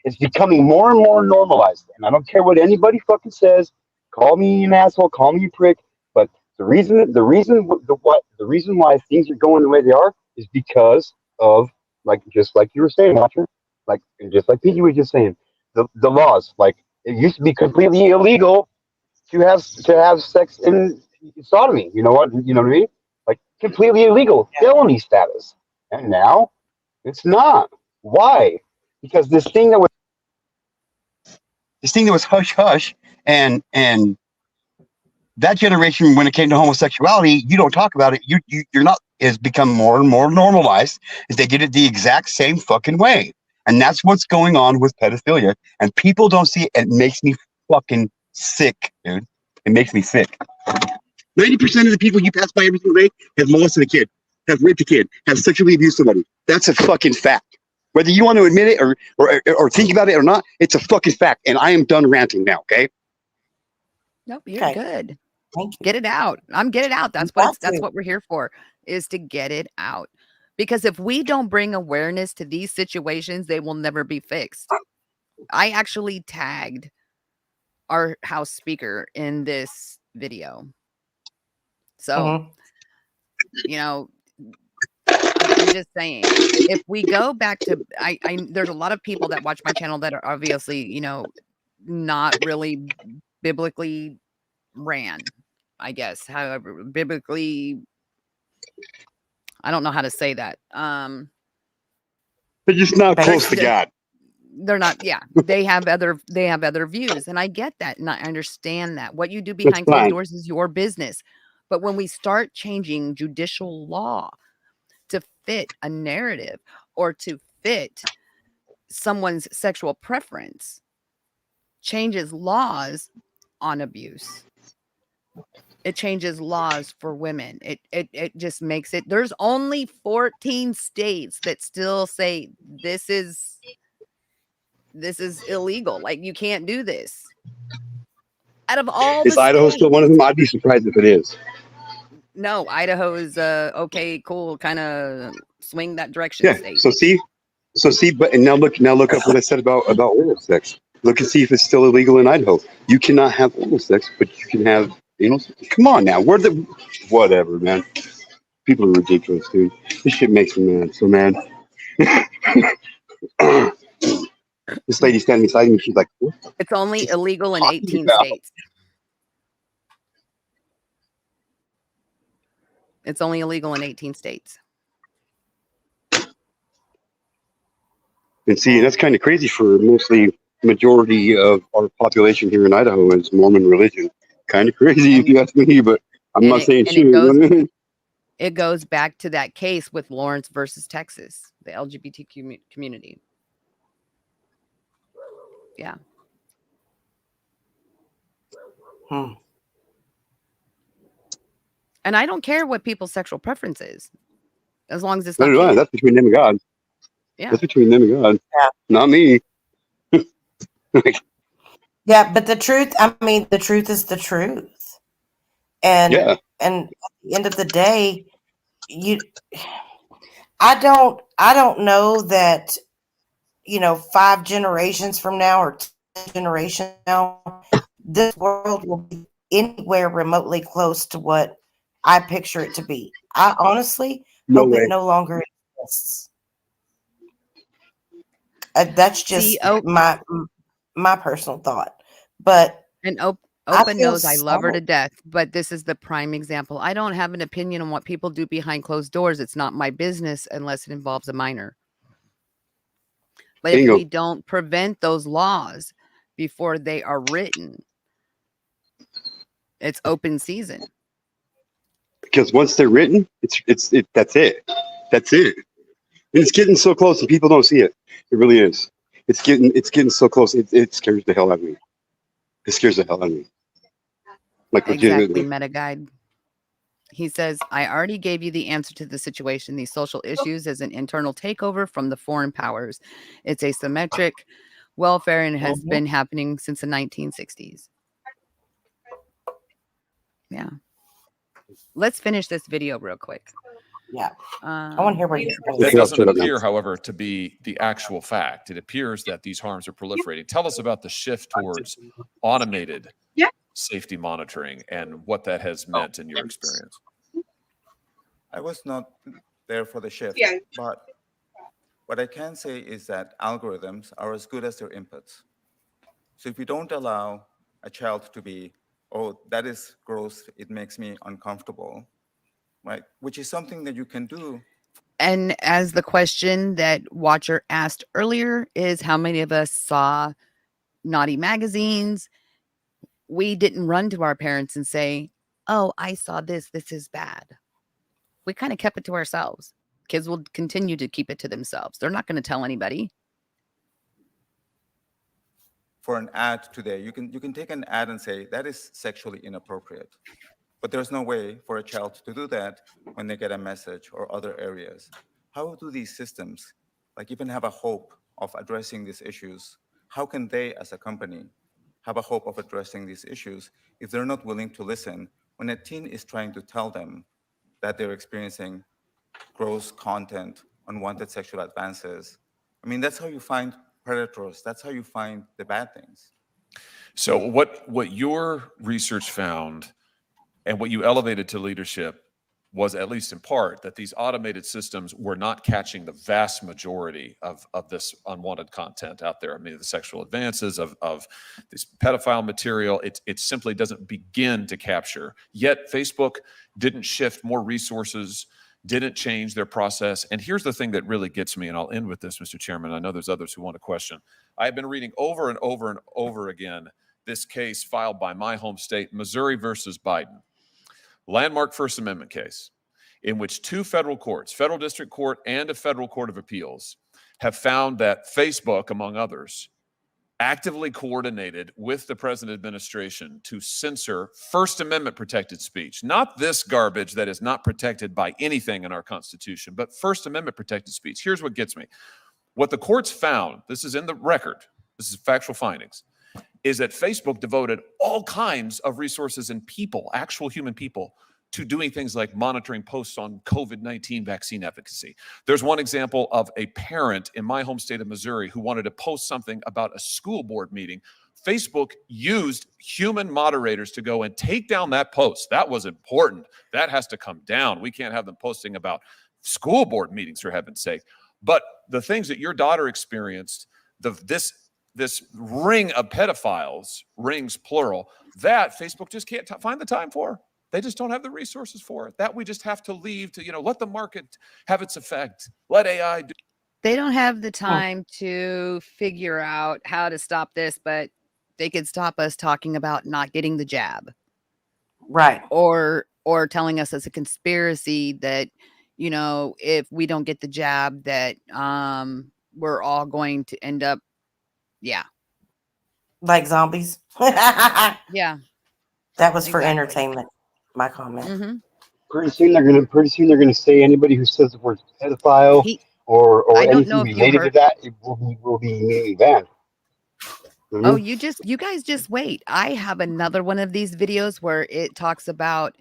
It's becoming more and more normalized, and I don't care what anybody fucking says. Call me an asshole, call me a prick, but the reason why things are going the way they are is because of, like, just like you were saying, Watcher, like, and just like Pete was just saying, the laws. Like, it used to be completely illegal to have sex in sodomy. You know what I mean? Like, completely illegal, felony status. And now it's not. Why? Because this thing that was hush hush, and that generation, when it came to homosexuality, you don't talk about it. You're not, has become more and more normalized, is they did it the exact same fucking way. And that's what's going on with pedophilia. And people don't see it. It makes me fucking sick, dude. It makes me sick. 90% of the people you pass by every single day have molested a kid, have raped a kid, have sexually abused somebody. That's a fucking fact. Whether you want to admit it or think about it or not, it's a fucking fact. And I am done ranting now. Okay. Nope, you're Okay. good. Thank you. Get it out. Get it out. That's what we're here for, is to get it out. Because if we don't bring awareness to these situations, they will never be fixed. I actually tagged our House Speaker in this video. So, you know, I'm just saying, if we go back to, there's a lot of people that watch my channel that are obviously, you know, not really biblically ran, I guess. However, biblically, I don't know how to say that. They're just not close to God. They're not. Yeah, they have other views, and I get that, and I understand that. What you do behind closed doors is your business. But when we start changing judicial law to fit a narrative or to fit someone's sexual preference, changes laws on abuse. It changes laws for women. It just makes it. There's only 14 states that still say this is illegal. Like, you can't do this. Out of all the Is Idaho still one of them? I'd be surprised if it is. No, Idaho is okay, cool, kind of swing that direction state. So see, but and now look up what I said about oral sex. Look and see if it's still illegal in Idaho. You cannot have oral sex, but you can have anal sex. Come on now, whatever, man. People are ridiculous, dude. This shit makes me mad. So mad. This lady standing beside me, she's like, what? It's only illegal in 18 states. It's only illegal in 18 states. And see, that's kind of crazy for mostly majority of our population here in Idaho is Mormon religion. Kind of crazy if you ask me, but I'm not saying shit. It goes back to that case with Lawrence versus Texas, the LGBTQ community. Yeah. And I don't care what people's sexual preference is, as long as it's not. That's between them and God. Yeah. That's between them and God. Yeah. Not me. Yeah, but the truth is the truth. And at the end of the day, I don't know that, 5 generations from now or 10 generations now, this world will be anywhere remotely close to what I picture it to be. I honestly hope it no longer exists. That's just my personal thought. But Open knows I love her to death, but this is the prime example. I don't have an opinion on what people do behind closed doors. It's not my business unless it involves a minor. But if we don't prevent those laws before they are written, it's open season. Because once they're written, that's it. That's it. And it's getting so close and people don't see it. It really is. It's getting so close. It scares the hell out of me. It scares the hell out of me. Like exactly, Meta Guide. He says, I already gave you the answer to the situation. These social issues is an internal takeover from the foreign powers. It's asymmetric welfare and has been happening since the 1960s. Yeah. Let's finish this video real quick. Yeah. I want to hear what you're saying. That doesn't appear, however, to be the actual fact. It appears that these harms are proliferating. Tell us about the shift towards automated safety monitoring and what that has meant in your experience. I was not there for the shift, but what I can say is that algorithms are as good as their inputs. So if you don't allow a child to be, oh, that is gross, it makes me uncomfortable, right? Which is something that you can do. And as the question that Watcher asked earlier is, how many of us saw naughty magazines? We didn't run to our parents and say, oh, I saw this is bad. We kind of kept it to ourselves. Kids will continue to keep it to themselves. They're not going to tell anybody. For an ad today, you can take an ad and say, that is sexually inappropriate. But there's no way for a child to do that when they get a message or other areas. How do these systems like even have a hope of addressing these issues, how can they as a company have a hope of addressing these issues if they're not willing to listen when a teen is trying to tell them that they're experiencing gross content, unwanted sexual advances? I mean, that's how you find predators. That's how you find the bad things. So what your research found and what you elevated to leadership was, at least in part, that these automated systems were not catching the vast majority of this unwanted content out there. I mean, the sexual advances of this pedophile material, it simply doesn't begin to capture. Yet Facebook didn't shift more resources, didn't change their process. And here's the thing that really gets me, and I'll end with this, Mr. Chairman. I know there's others who want to question. I have been reading over and over and over again this case filed by my home state, Missouri versus Biden. Landmark First Amendment case in which two federal courts, federal district court and a federal court of appeals, have found that Facebook, among others, actively coordinated with the present administration to censor First Amendment protected speech. Not this garbage that is not protected by anything in our Constitution, but First Amendment protected speech. Here's what gets me. What the courts found, this is in the record, this is factual findings, is that Facebook devoted all kinds of resources and people, actual human people, to doing things like monitoring posts on COVID-19 vaccine efficacy. There's one example of a parent in my home state of Missouri who wanted to post something about a school board meeting. Facebook used human moderators to go and take down that post. That was important. That has to come down. We can't have them posting about school board meetings, for heaven's sake. But the things that your daughter experienced, this ring of pedophiles, rings plural, that Facebook just can't find the time for. They just don't have the resources for it. That we just have to leave to, let the market have its effect. Let AI do. They don't have the time to figure out how to stop this, but they could stop us talking about not getting the jab. Right. Or telling us as a conspiracy that, if we don't get the jab, that we're all going to end up, Like zombies. yeah. That was for Exactly. entertainment, my comment. Mm-hmm. Pretty soon they're gonna say anybody who says the word pedophile or I don't know anything if you related to heard- that, it will be immediately banned. Mhm. Oh, you guys just wait. I have another one of these videos where it talks about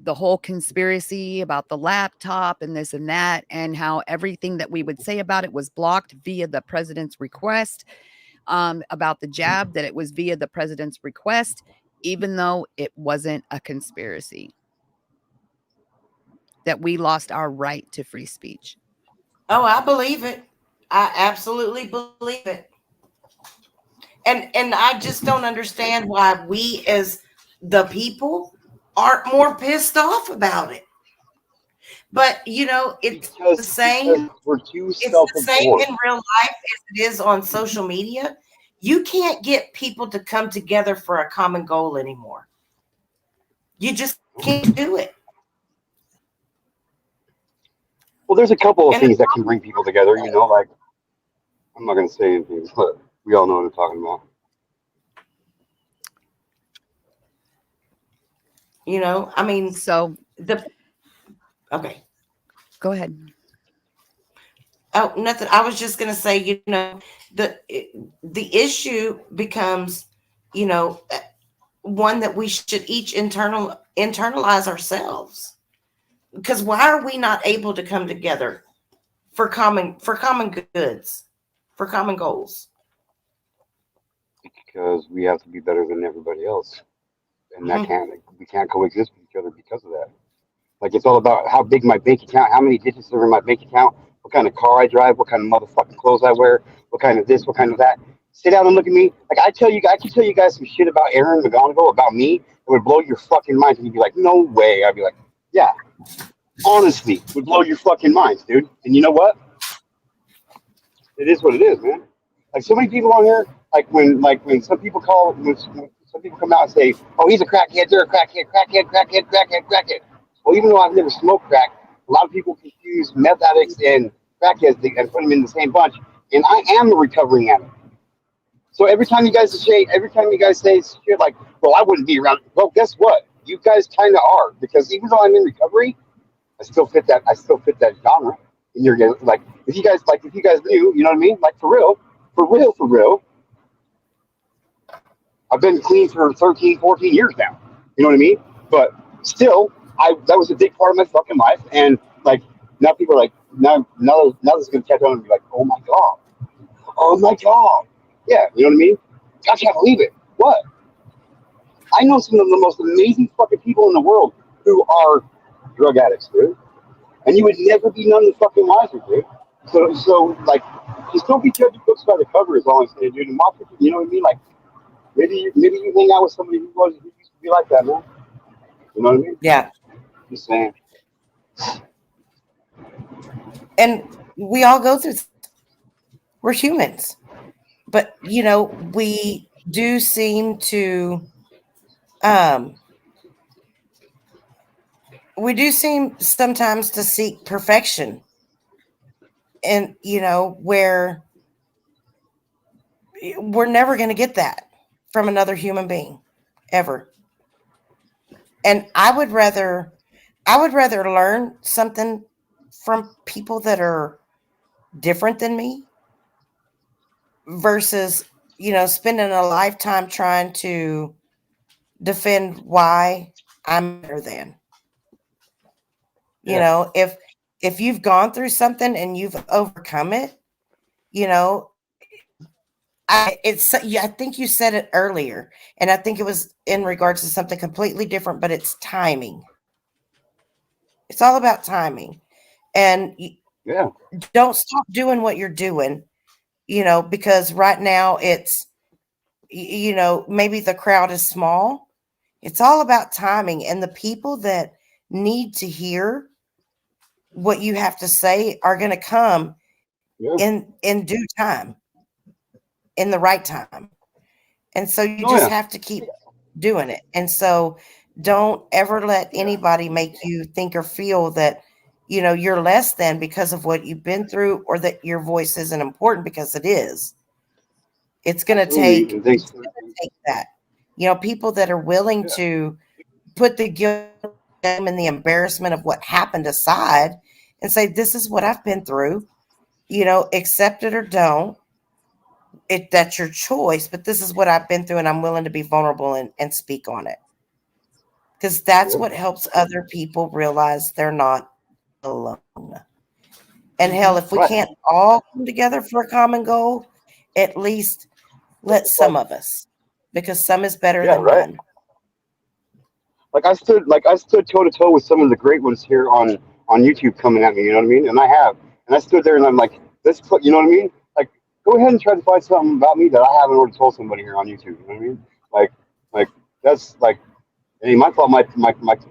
the whole conspiracy about the laptop and this and that, and how everything that we would say about it was blocked via the president's request, about the jab, that it was via the president's request, even though it wasn't a conspiracy, that we lost our right to free speech. Oh, I believe it. I absolutely believe it. And I just don't understand why we as the people aren't more pissed off about it. But it's the same. Because we're too It's the same self-absorbed. in real life as it is on social media. You can't get people to come together for a common goal anymore. You just can't do it. Well, there's a couple of And things that can bring people together, like, I'm not going to say anything, but we all know what I'm talking about. I mean, So okay. go ahead. Oh, nothing. I was just going to say, the issue becomes, one that we should each internalize ourselves. Because why are we not able to come together for common goods, for common goals? Because we have to be better than everybody else, and we can't coexist with each other because of that. Like, it's all about how big my bank account, how many digits are in my bank account, what kind of car I drive, what kind of motherfucking clothes I wear, what kind of this, what kind of that. Sit down and look at me. Like, I can tell you guys some shit about Aaron McGonigal, about me, that would blow your fucking minds, and you'd be like, no way. I'd be like, yeah, honestly, would blow your fucking minds, dude. And you know what? It is what it is, man. Like, so many people on here, when some people when some people come out and say, oh, he's a crackhead, they're a crackhead. Well, even though I've never smoked crack, a lot of people confuse meth addicts and crackheads and put them in the same bunch. And I am a recovering addict. So every time you guys say shit like, well, I wouldn't be around. Well, guess what? You guys kind of are, because even though I'm in recovery, I still fit that genre. And you're like, if you guys knew, you know what I mean? Like for real. I've been clean for 13, 14 years now. You know what I mean? But still, that was a big part of my fucking life. And like now people are like, now this is gonna catch on and be like, oh my god. Yeah, you know what I mean? I can't believe it. What? I know some of the most amazing fucking people in the world who are drug addicts, dude. And you would never be none the fucking wiser, dude. So like, just don't be judging books by the cover is all I'm saying, dude. And watch it, you know what I mean? Like, maybe you hang out with somebody who used to be like that, man. You know what I mean? Yeah. Just saying. And we all go through, we're humans. But, you know, we do seem to, sometimes to seek perfection. And, you know, where we're never going to get that from another human being ever. And I would rather learn something from people that are different than me versus, you know, spending a lifetime trying to defend why I'm better than. You know, if you've gone through something and you've overcome it, you know, I think you said it earlier, and I think it was in regards to something completely different, but it's timing. It's all about timing. And don't stop doing what you're doing, you know, because right now it's, you know, maybe the crowd is small. It's all about timing, and the people that need to hear what you have to say are going to come in due time, in the right time. And so you just have to keep doing it. And so don't ever let anybody make you think or feel that, you know, you're less than because of what you've been through, or that your voice isn't important, because it is. It's going to take that, you know, people that are willing to put the guilt and the embarrassment of what happened aside and say, this is what I've been through, you know, accept it or don't. That's your choice, but this is what I've been through, and I'm willing to be vulnerable and speak on it. Because that's what helps other people realize they're not alone. And hell, if we can't all come together for a common goal, at least let some of us, because some is better than none. Like I stood toe to toe with some of the great ones here on YouTube coming at me, you know what I mean? And I stood there and I'm like, you know what I mean? Like, go ahead and try to find something about me that I haven't already told somebody here on YouTube, you know what I mean? Like that's like, hey, my fault.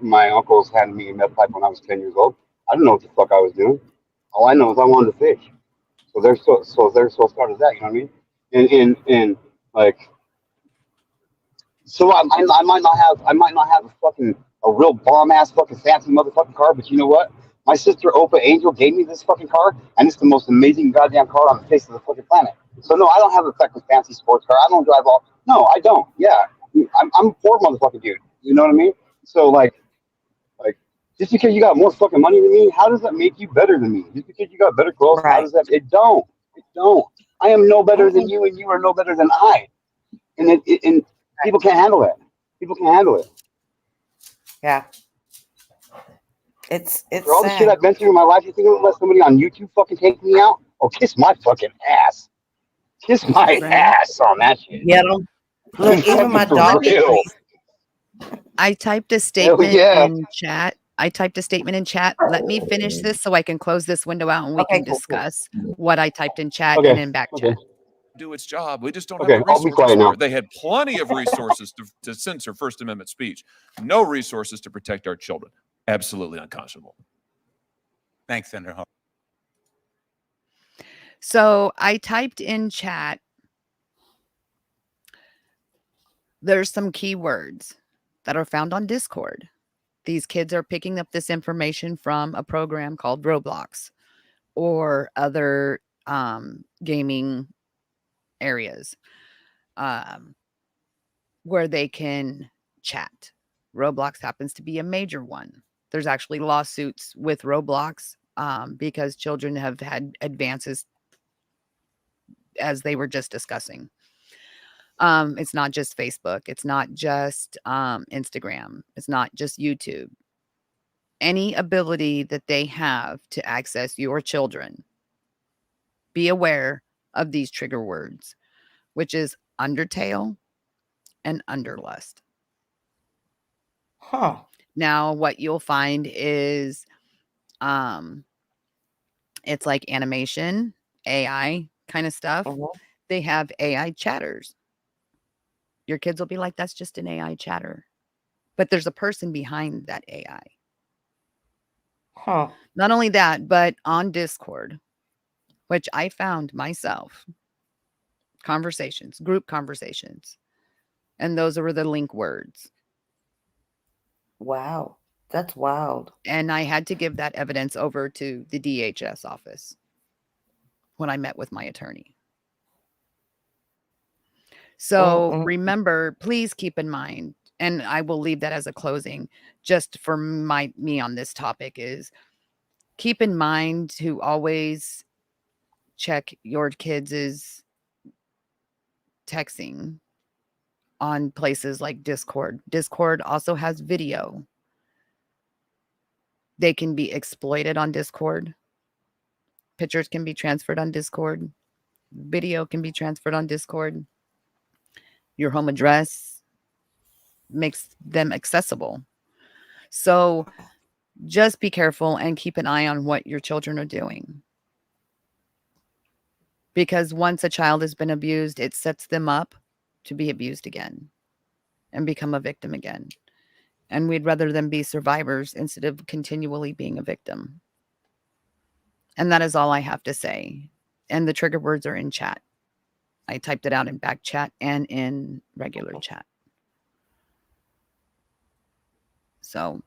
My uncles handed me a meth pipe when I was 10 years old. I didn't know what the fuck I was doing. All I know is I wanted to fish. So their soul started that, you know what I mean? And like, so I might not have a real bomb ass fucking fancy motherfucking car, but you know what? My sister Opa Angel gave me this fucking car, and it's the most amazing goddamn car on the face of the fucking planet. So no, I don't have a fucking fancy sports car. I don't drive all. No, I don't. Yeah, I'm a poor motherfucking dude. You know what I mean? So like just because you got more fucking money than me, how does that make you better than me? Just because you got better clothes, how does that? It don't. I am no better than you, and you are no better than I. And people can't handle it. People can't handle it. Yeah. It's for all the shit I've been through in my life. You think I'm gonna let somebody on YouTube fucking take me out? Oh, kiss my fucking ass. Kiss my ass on that shit. Get them. Look, even my dog. I typed a statement in chat. Let me finish this so I can close this window out and we can discuss what I typed in chat and in back chat. Do its job. We just don't have the resources for it. They had plenty of resources to censor First Amendment speech. No resources to protect our children. Absolutely unconscionable. Thanks, Senator Hall. So I typed in chat. There's some keywords that are found on Discord. These kids are picking up this information from a program called Roblox or other gaming areas where they can chat. Roblox happens to be a major one. There's actually lawsuits with Roblox because children have had advances as they were just discussing. It's not just Facebook. It's not just Instagram. It's not just YouTube. Any ability that they have to access your children, be aware of these trigger words, which is undertale and underlust. Huh. Now, what you'll find is it's like animation, AI kind of stuff. Mhm. They have AI chatters. Your kids will be like, that's just an AI chatter. But there's a person behind that AI. Huh. Not only that, but on Discord, which I found myself, conversations, group conversations. And those were the link words. Wow. That's wild. And I had to give that evidence over to the DHS office when I met with my attorney. So Mm-mm. remember, please keep in mind, and I will leave that as a closing, just for me on this topic, is keep in mind to always check your kids' texting on places like Discord. Discord also has video. They can be exploited on Discord. Pictures can be transferred on Discord. Video can be transferred on Discord. Your home address makes them accessible. So just be careful and keep an eye on what your children are doing. Because once a child has been abused, it sets them up to be abused again and become a victim again. And we'd rather them be survivors instead of continually being a victim. And that is all I have to say. And the trigger words are in chat. I typed it out in back chat and in regular chat. So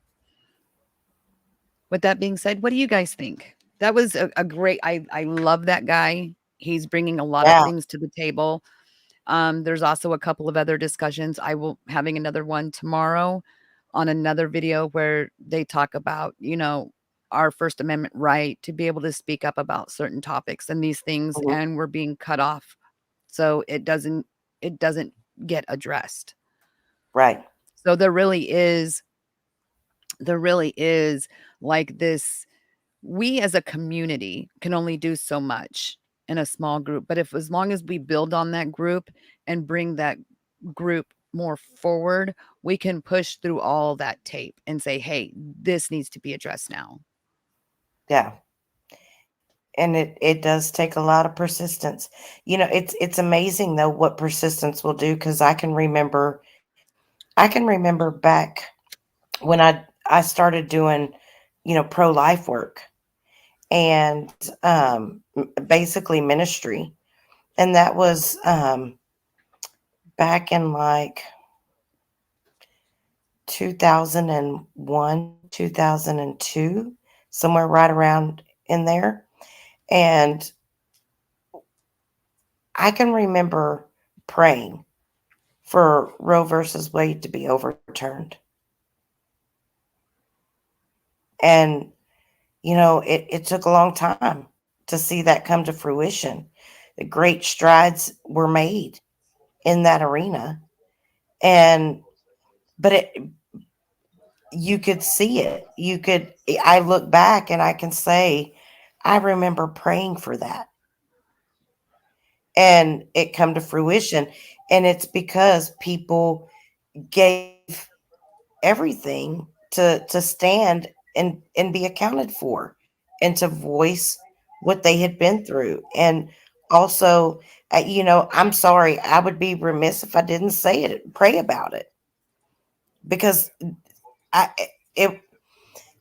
with that being said, what do you guys think? That was a great, I love that guy. He's bringing a lot of Yeah. things to the table. There's also a couple of other discussions. I will having another one tomorrow on another video where they talk about, our First Amendment right to be able to speak up about certain topics and these things, Mhm. and we're being cut off. So it doesn't get addressed. Right. So there really is like this, we as a community can only do so much in a small group, but if as long as we build on that group and bring that group more forward, we can push through all that tape and say, hey, this needs to be addressed now. Yeah. And it does take a lot of persistence. It's amazing though what persistence will do, because I can remember back when I started doing, pro-life work and basically ministry. And that was back in like 2001, 2002, somewhere right around in there. And I can remember praying for Roe versus Wade to be overturned. And, it took a long time to see that come to fruition. The great strides were made in that arena. But you could see it. I look back and I can say, I remember praying for that. And it come to fruition. And it's because people gave everything to stand and be accounted for and to voice what they had been through. And also, I'm sorry, I would be remiss if I didn't say it, pray about it. Because it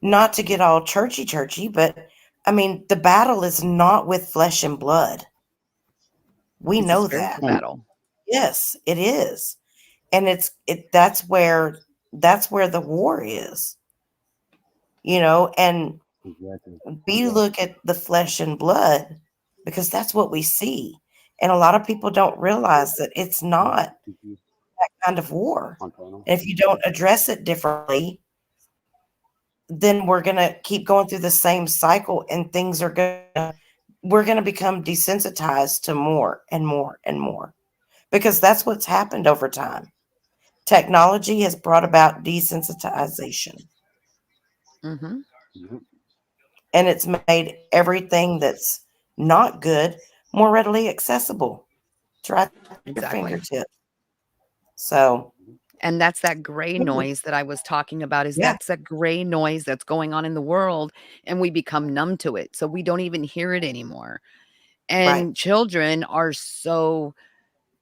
not to get all churchy, but I mean, the battle is not with flesh and blood. We It's a know that. spiritual battle. Yes, it is. And that's where the war is. And Exactly. we look at the flesh and blood because that's what we see. And a lot of people don't realize that it's not that kind of war. On panel. And if you don't address it differently, then we're going to keep going through the same cycle, and we're going to become desensitized to more and more and more, because that's what's happened over time. Technology has brought about desensitization, Mm-hmm. Yep. and it's made everything that's not good more readily accessible. It's right at your Exactly. fingertip. So, And that's that gray noise that I was talking about, is yeah, that's that gray noise that's going on in the world, and we become numb to it. So we don't even hear it anymore. right. And children are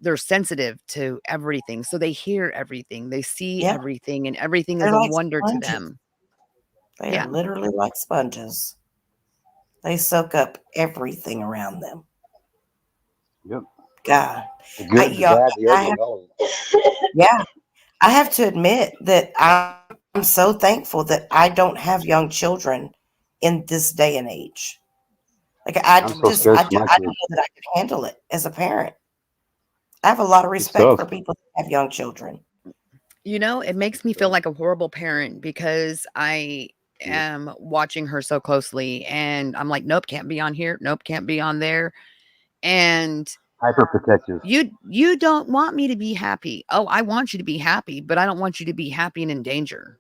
they're sensitive to everything. So they hear everything, they see Yeah, everything, and everything is they're a like wonder to sponges. them. They are Yeah. literally like sponges. They soak up everything around them. Yep. God, The good, the bad, the ugly, all of it. yeah, I have to admit that I'm so thankful that I don't have young children in this day and age. Like I'm so scared for my I don't kids. know that I could handle it as a parent. I have a lot of It's respect tough. for people that have young children. It makes me feel like a horrible parent because I Yep. am watching her so closely, and I'm like, nope, can't be on here. Nope, can't be on there. And Hyper protective. you don't want me to be happy. Oh, I want you to be happy, but I don't want you to be happy and in danger.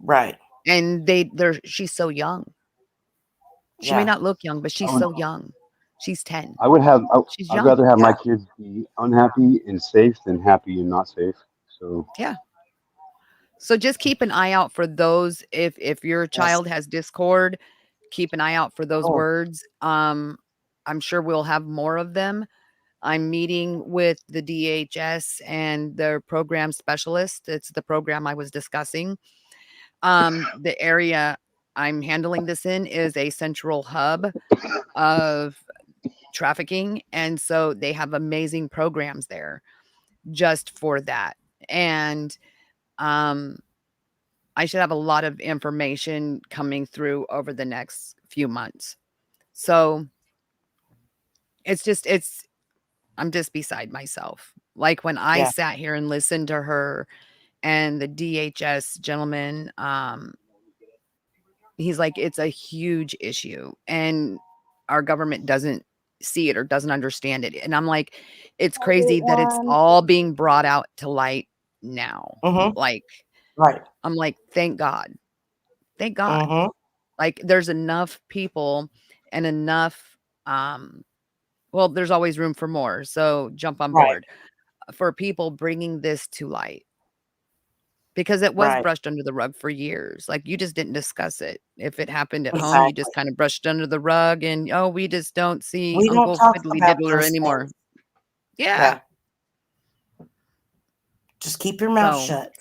Right. And she's so young. She may Yeah. not look young, but I she's would, so young. She's 10. I would have, She's I'd young. rather have my Yeah. kids be unhappy and safe than happy and not safe. So, Yeah. So just keep an eye out for those. If your Yes. child has Discord, keep an eye out for those Oh, words. I'm sure we'll have more of them. I'm meeting with the DHS and their program specialist. It's the program I was discussing. The area I'm handling this in is a central hub of trafficking, and so they have amazing programs there just for that. And um I should have a lot of information coming through over the next few months. So it's I'm just beside myself. Like when I yeah. sat here and listened to her and the DHS gentleman, he's like, it's a huge issue and our government doesn't see it or doesn't understand it. And I'm like, it's crazy that it's all being brought out to light now. Mm-hmm. Like, Right. I'm like, thank God. Thank God. Mm-hmm. Like there's enough people and enough well, there's always room for more. So jump on Right. board for people bringing this to light because it was Right. brushed under the rug for years. Like you just didn't discuss it. If it happened at home, you Exactly. just kind of brushed under the rug and oh, we just don't see We don't Uncle talk Fiddly about Diddler those anymore. things. Yeah. Yeah. Just keep your mouth So, shut.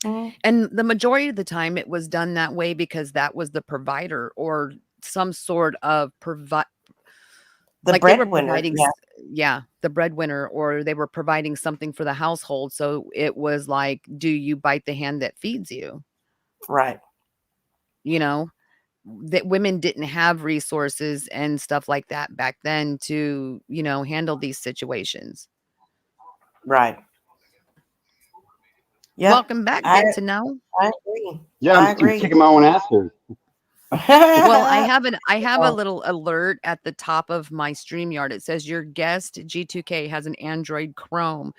Mhm. and the majority of the time it was done that way because that was the provider or some sort of The like they were breadwinner. providing Yeah. yeah, the breadwinner, or they were providing something for the household, so it was like, do you bite the hand that feeds you? Right. You know, that women didn't have resources and stuff like that back then to, handle these situations. Right. Yeah. Welcome back, I good to know. I agree. yeah, I'm I just agree. kicking my own ass here. Well, I have a Oh, little alert at the top of my StreamYard. It says your guest G2K has an Android Chrome,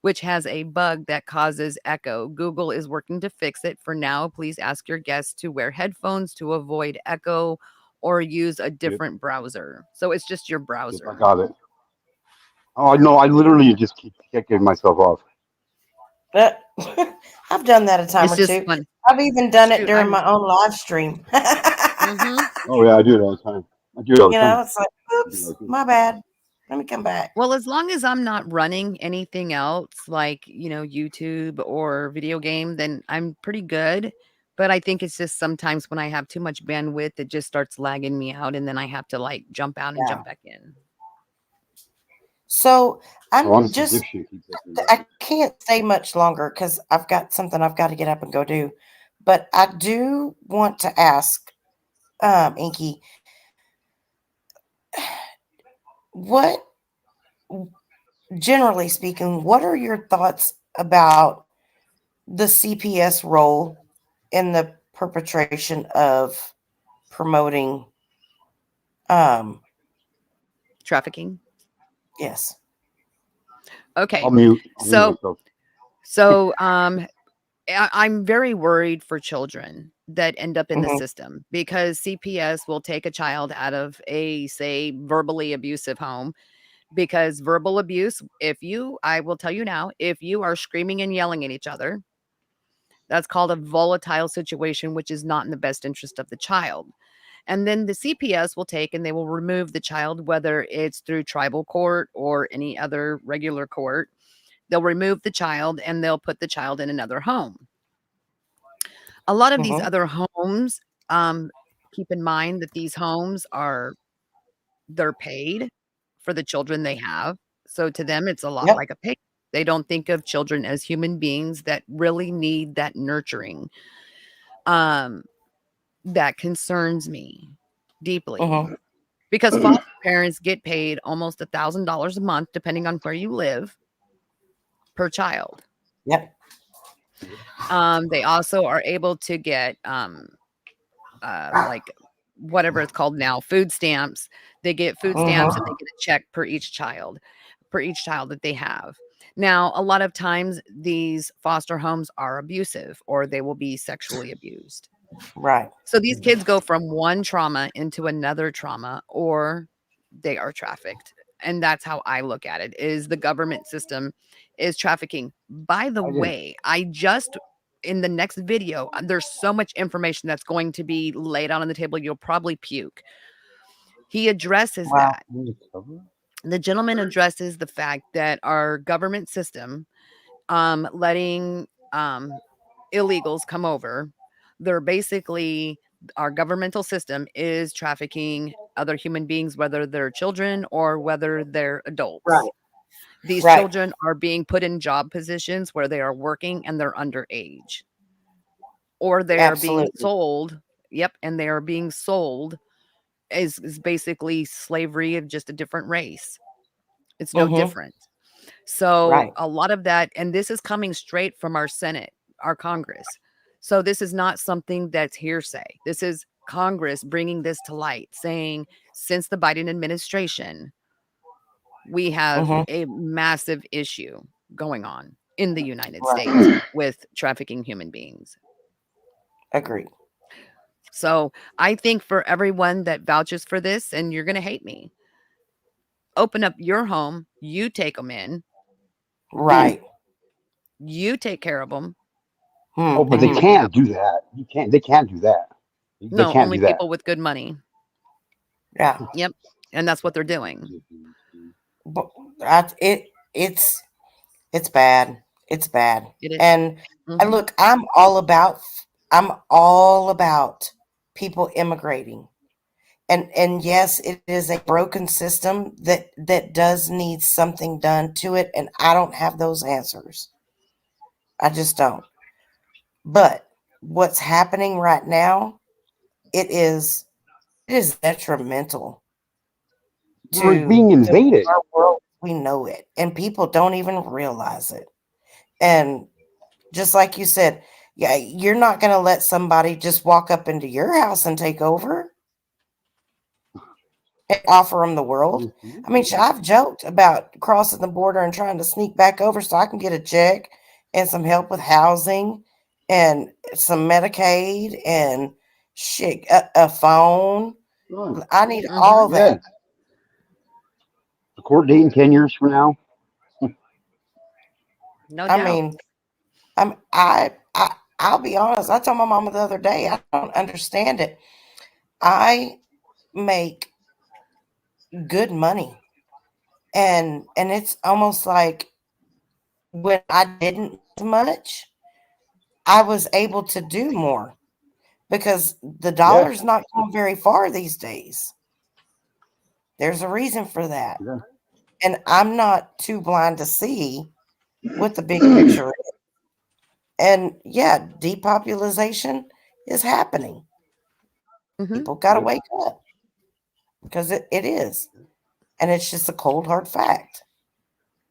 which has a bug that causes echo. Google is working to fix it. For now, please ask your guest to wear headphones to avoid echo or use a Yep, different browser. So it's just your yep, I browser. got it. Oh, no, I literally just keep kicking myself off. but I've done that a time It's or just two. fun. I've even done it Shoot, during my own live stream. mhm. Oh, yeah, I do it all the time. I do it all the You time. know, it's like, I do it all oops, the time. my bad. Let me come back. Well, as long as I'm not running anything else like, YouTube or video game, then I'm pretty good. But I think it's just sometimes when I have too much bandwidth, it just starts lagging me out and then I have to like jump out and Yeah. jump back in. So Oh, I'm I'm just just, dipshit. Keep taking I that. can't stay much longer because I've got something I've got to get up and go do. But I do want to ask, Inky, what, generally speaking, what are your thoughts about the CPS role in the perpetration of promoting, um, Trafficking. yes. Okay. I'll mute So, myself. I'm very worried for children that end up in the Mhm. system because CPS will take a child out of a, say, verbally abusive home because verbal abuse, I will tell you now, if you are screaming and yelling at each other, that's called a volatile situation, which is not in the best interest of the child. And then the CPS will take and they will remove the child, whether it's through tribal court or any other regular court. They'll remove the child and they'll put the child in another home. A lot of these Mhm. other homes, keep in mind that these homes they're paid for the children they have. So to them, it's a lot Yep. like a pay. They don't think of children as human beings that really need that nurturing. Um, that concerns me deeply Mhm. because foster parents get paid almost $1,000 a month, depending on where you live, per child. Yep. They also are able to get like whatever it's called now, food stamps. They get food stamps and they Mhm. get a check per each child that they have. Now, a lot of times these foster homes are abusive or they will be sexually abused. Right. So these kids go from one trauma into another trauma or they are trafficked. And that's how I look at it is the government system is trafficking. By the I didn't. way, I just in the next video, there's so much information that's going to be laid out on the table. You'll probably puke. He addresses Wow. that. The gentleman addresses the fact that our government system, letting illegals come over, they're basically our governmental system is trafficking other human beings, whether they're children or whether they're adults. Right. These Right. children are being put in job positions where they are working and they're underage, or they are being Absolutely. sold. Yep, and they are being sold is basically slavery of just a different race. It's no Mhm. different. So Right. a lot of that, and this is coming straight from our Senate, our Congress. So this is not something that's hearsay. This is Congress bringing this to light, saying since the Biden administration, we have Mhm. a massive issue going on in the United Right. States with trafficking human beings. Agreed. So I think for everyone that vouches for this, and you're going to hate me, open up your home, you take them in, Right. you take care of them. Oh, but they Mhm. can't do that. You can't. They can't do that. They No, can't only do that. people with good money. Yeah. Yep. And that's what they're doing. But it's bad. It's bad. It is. And Mhm. look, I'm all about people immigrating. And yes, it is a broken system that does need something done to it, and I don't have those answers. I just don't. But what's happening right now, it is detrimental We're being to invaded. our world. We know it, and people don't even realize it. And just like you said, yeah, you're not going to let somebody just walk up into your house and take over and offer them the world. I mean, I've joked about crossing the border and trying to sneak back over so I can get a check and some help with housing and some Medicaid and shit, a phone. I need Mhm. all that. Yeah. The court date in 10 years from now. No I doubt. mean, I'll be honest. I told my mama the other day, I don't understand it. I make good money, and it's almost like when I didn't much, I was able to do more because the Yeah. dollar's not going very far these days. There's a reason for that. Yeah. And I'm not too blind to see what the big picture is. And yeah, depopulation is happening. Mhm. People got to Yep. wake up because it is. And it's just a cold, hard fact.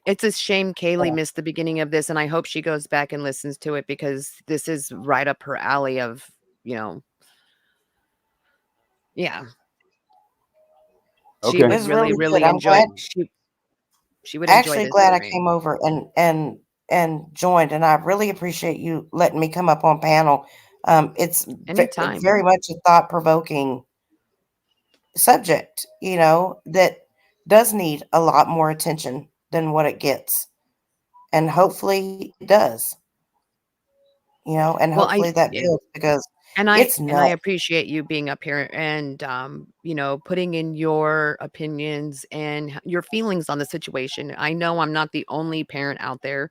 It's a shame Kaylee missed the beginning of this, and I hope she goes back and listens to it because this is right up her alley of, yeah. She Okay. would It's really good. really I'm enjoy glad. she would enjoy Actually, this glad I hearing. came over and joined, and I really appreciate you letting me come up on panel. It's Anytime. very much a thought provoking subject, that does need a lot more attention than what it gets, and hopefully it does. And Well, hopefully that yeah. builds because And I it's and I nuts. appreciate you being up here and putting in your opinions and your feelings on the situation. I know I'm not the only parent out there.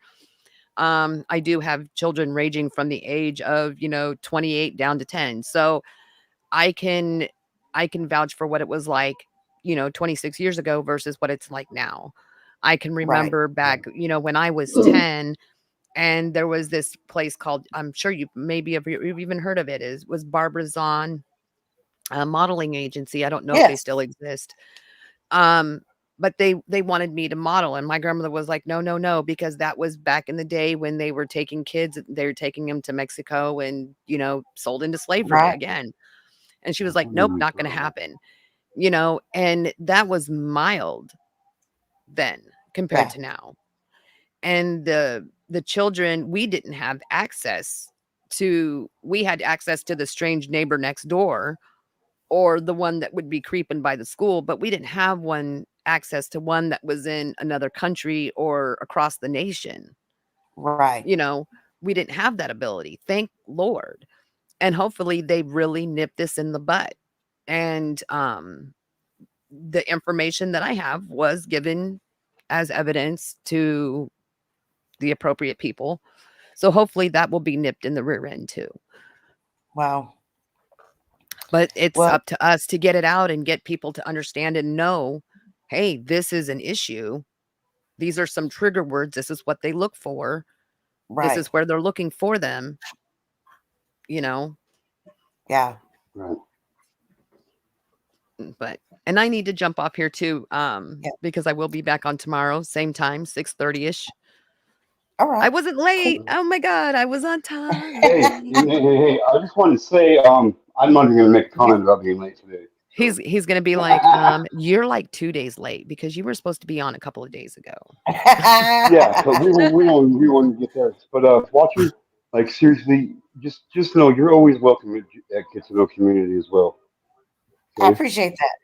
I do have children ranging from the age of, 28 down to 10. So I can vouch for what it was like, 26 years ago versus what it's like now. I can Right. remember back, when I was 10 and there was this place called, I'm sure you maybe you've even heard of it, was Barbara Zahn, a modeling agency. I don't know if they Yes. still exist. Um, but they wanted me to model, and my grandmother was like, no, no, no, because that was back in the day when they were taking kids, they were taking them to Mexico and, sold into slavery Right. again. And she was like, nope, not going to happen, and that was mild then compared Yeah. to now. And the children, we had access to the strange neighbor next door or the one that would be creeping by the school, but we didn't have access to one that was in another country or across the nation. Right. We didn't have that ability, thank Lord. And hopefully they really nip this in the butt. And the information that I have was given as evidence to the appropriate people. So hopefully that will be nipped in the rear end too. Wow. But it's Well, up to us to get it out and get people to understand and know, hey, this is an issue. These are some trigger words. This is what they look for. This right. is where they're looking for them, you know. Yeah. Right. And I need to jump off here too, Yeah. because I will be back on tomorrow, same time, 6:30ish. All right. I wasn't late. Oh my God, I was on time. Hey, I just wanted to say, I'm not even going to make a comment about being late today. So. He's gonna be like, you're like 2 days late because you were supposed to be on a couple of days ago. Yeah, but we won't get there. But watchers, like seriously, just know you're always welcome at Get to Know community as well. I Okay, appreciate that.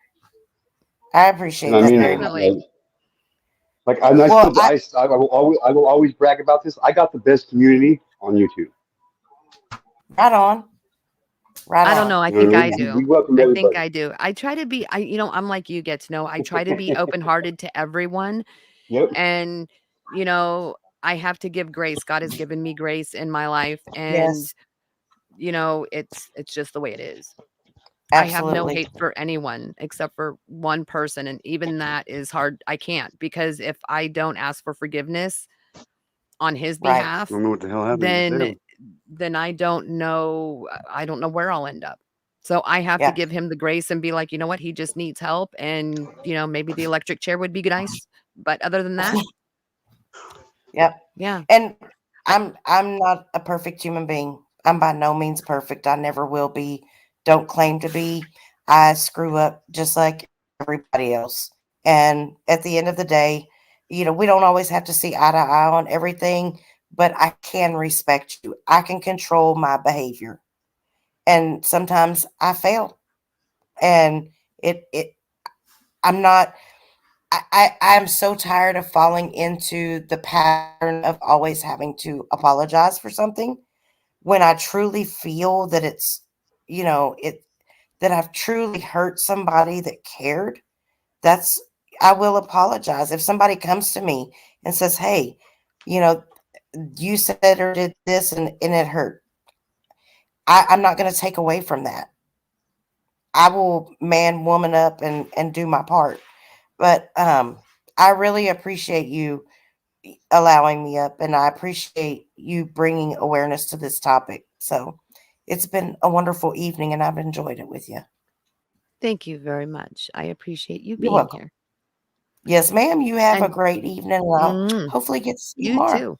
I and appreciate I that mean very it. much. Definitely. And I Well, still I will always brag about this. I got the best community on YouTube. right on. Right I don't on. know. I You know think what I I mean? We do. welcome I think everybody. I do. I try to be, I'm like you, Get to Know. I try to be open-hearted to everyone. Yep. And, I have to give grace. God has given me grace in my life. And, Yes. It's just the way it is. I have no Absolutely. hate for anyone except for one person. And even that is hard. I can't, because if I don't ask for forgiveness on his Right. I behalf, don't know what the hell happened just then there. I don't know. I don't know where I'll end up. So I have to Yeah. give him the grace and be like, you know what? He just needs help. And, maybe the electric chair would be nice. But other than that, Yep. yeah. And I, I'm not a perfect human being. I'm by no means perfect. I never will be. Don't claim to be. I screw up just like everybody else. And at the end of the day, we don't always have to see eye to eye on everything, but I can respect you. I can control my behavior. And sometimes I fail. And I'm not I'm so tired of falling into the pattern of always having to apologize for something when I truly feel that that I've truly hurt somebody that cared. That's I will apologize. If somebody comes to me and says, "Hey, you know, you said or did this and it hurt." I'm not going to take away from that. I will man woman up and do my part. But I really appreciate you allowing me up, and I appreciate you bringing awareness to this topic. So it's been a wonderful evening, and I've enjoyed it with you. Thank you very much. I appreciate you You're being welcome. here. Yes, ma'am. You have a And great evening. And I'll mm, hopefully get to see you you tomorrow. too.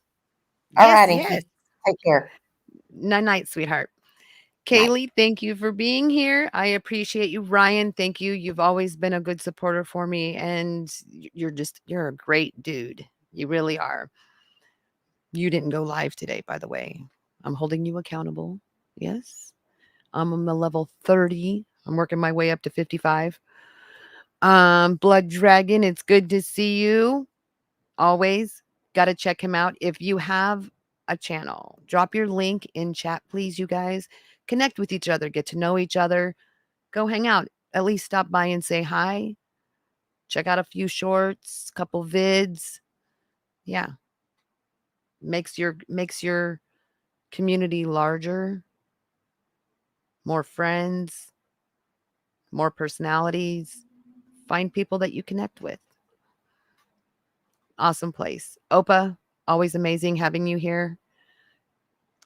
All Yes, right, yes. Inky. Take care. Night night, sweetheart. Night. Kaylee, thank you for being here. I appreciate you. Ryan, thank you. You've always been a good supporter for me, and you're a great dude. You really are. You didn't go live today, by the way. I'm holding you accountable. Yes. I'm on the level 30. I'm working my way up to 55. Blood Dragon, it's good to see you. Always got to check him out. If you have a channel, drop your link in chat, please, you guys. Connect with each other, get to know each other, go hang out. At least stop by and say hi. Check out a few shorts, couple vids. Yeah. Makes your community larger, more friends, more personalities. Find people that you connect with. Awesome place. Opa, always amazing having you here.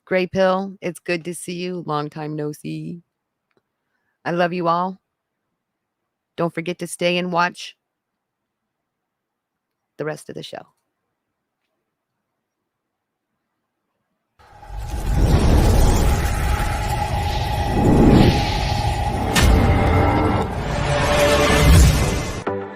Gray Pill, it's good to see you. Long time no see. I love you all. Don't forget to stay and watch the rest of the show.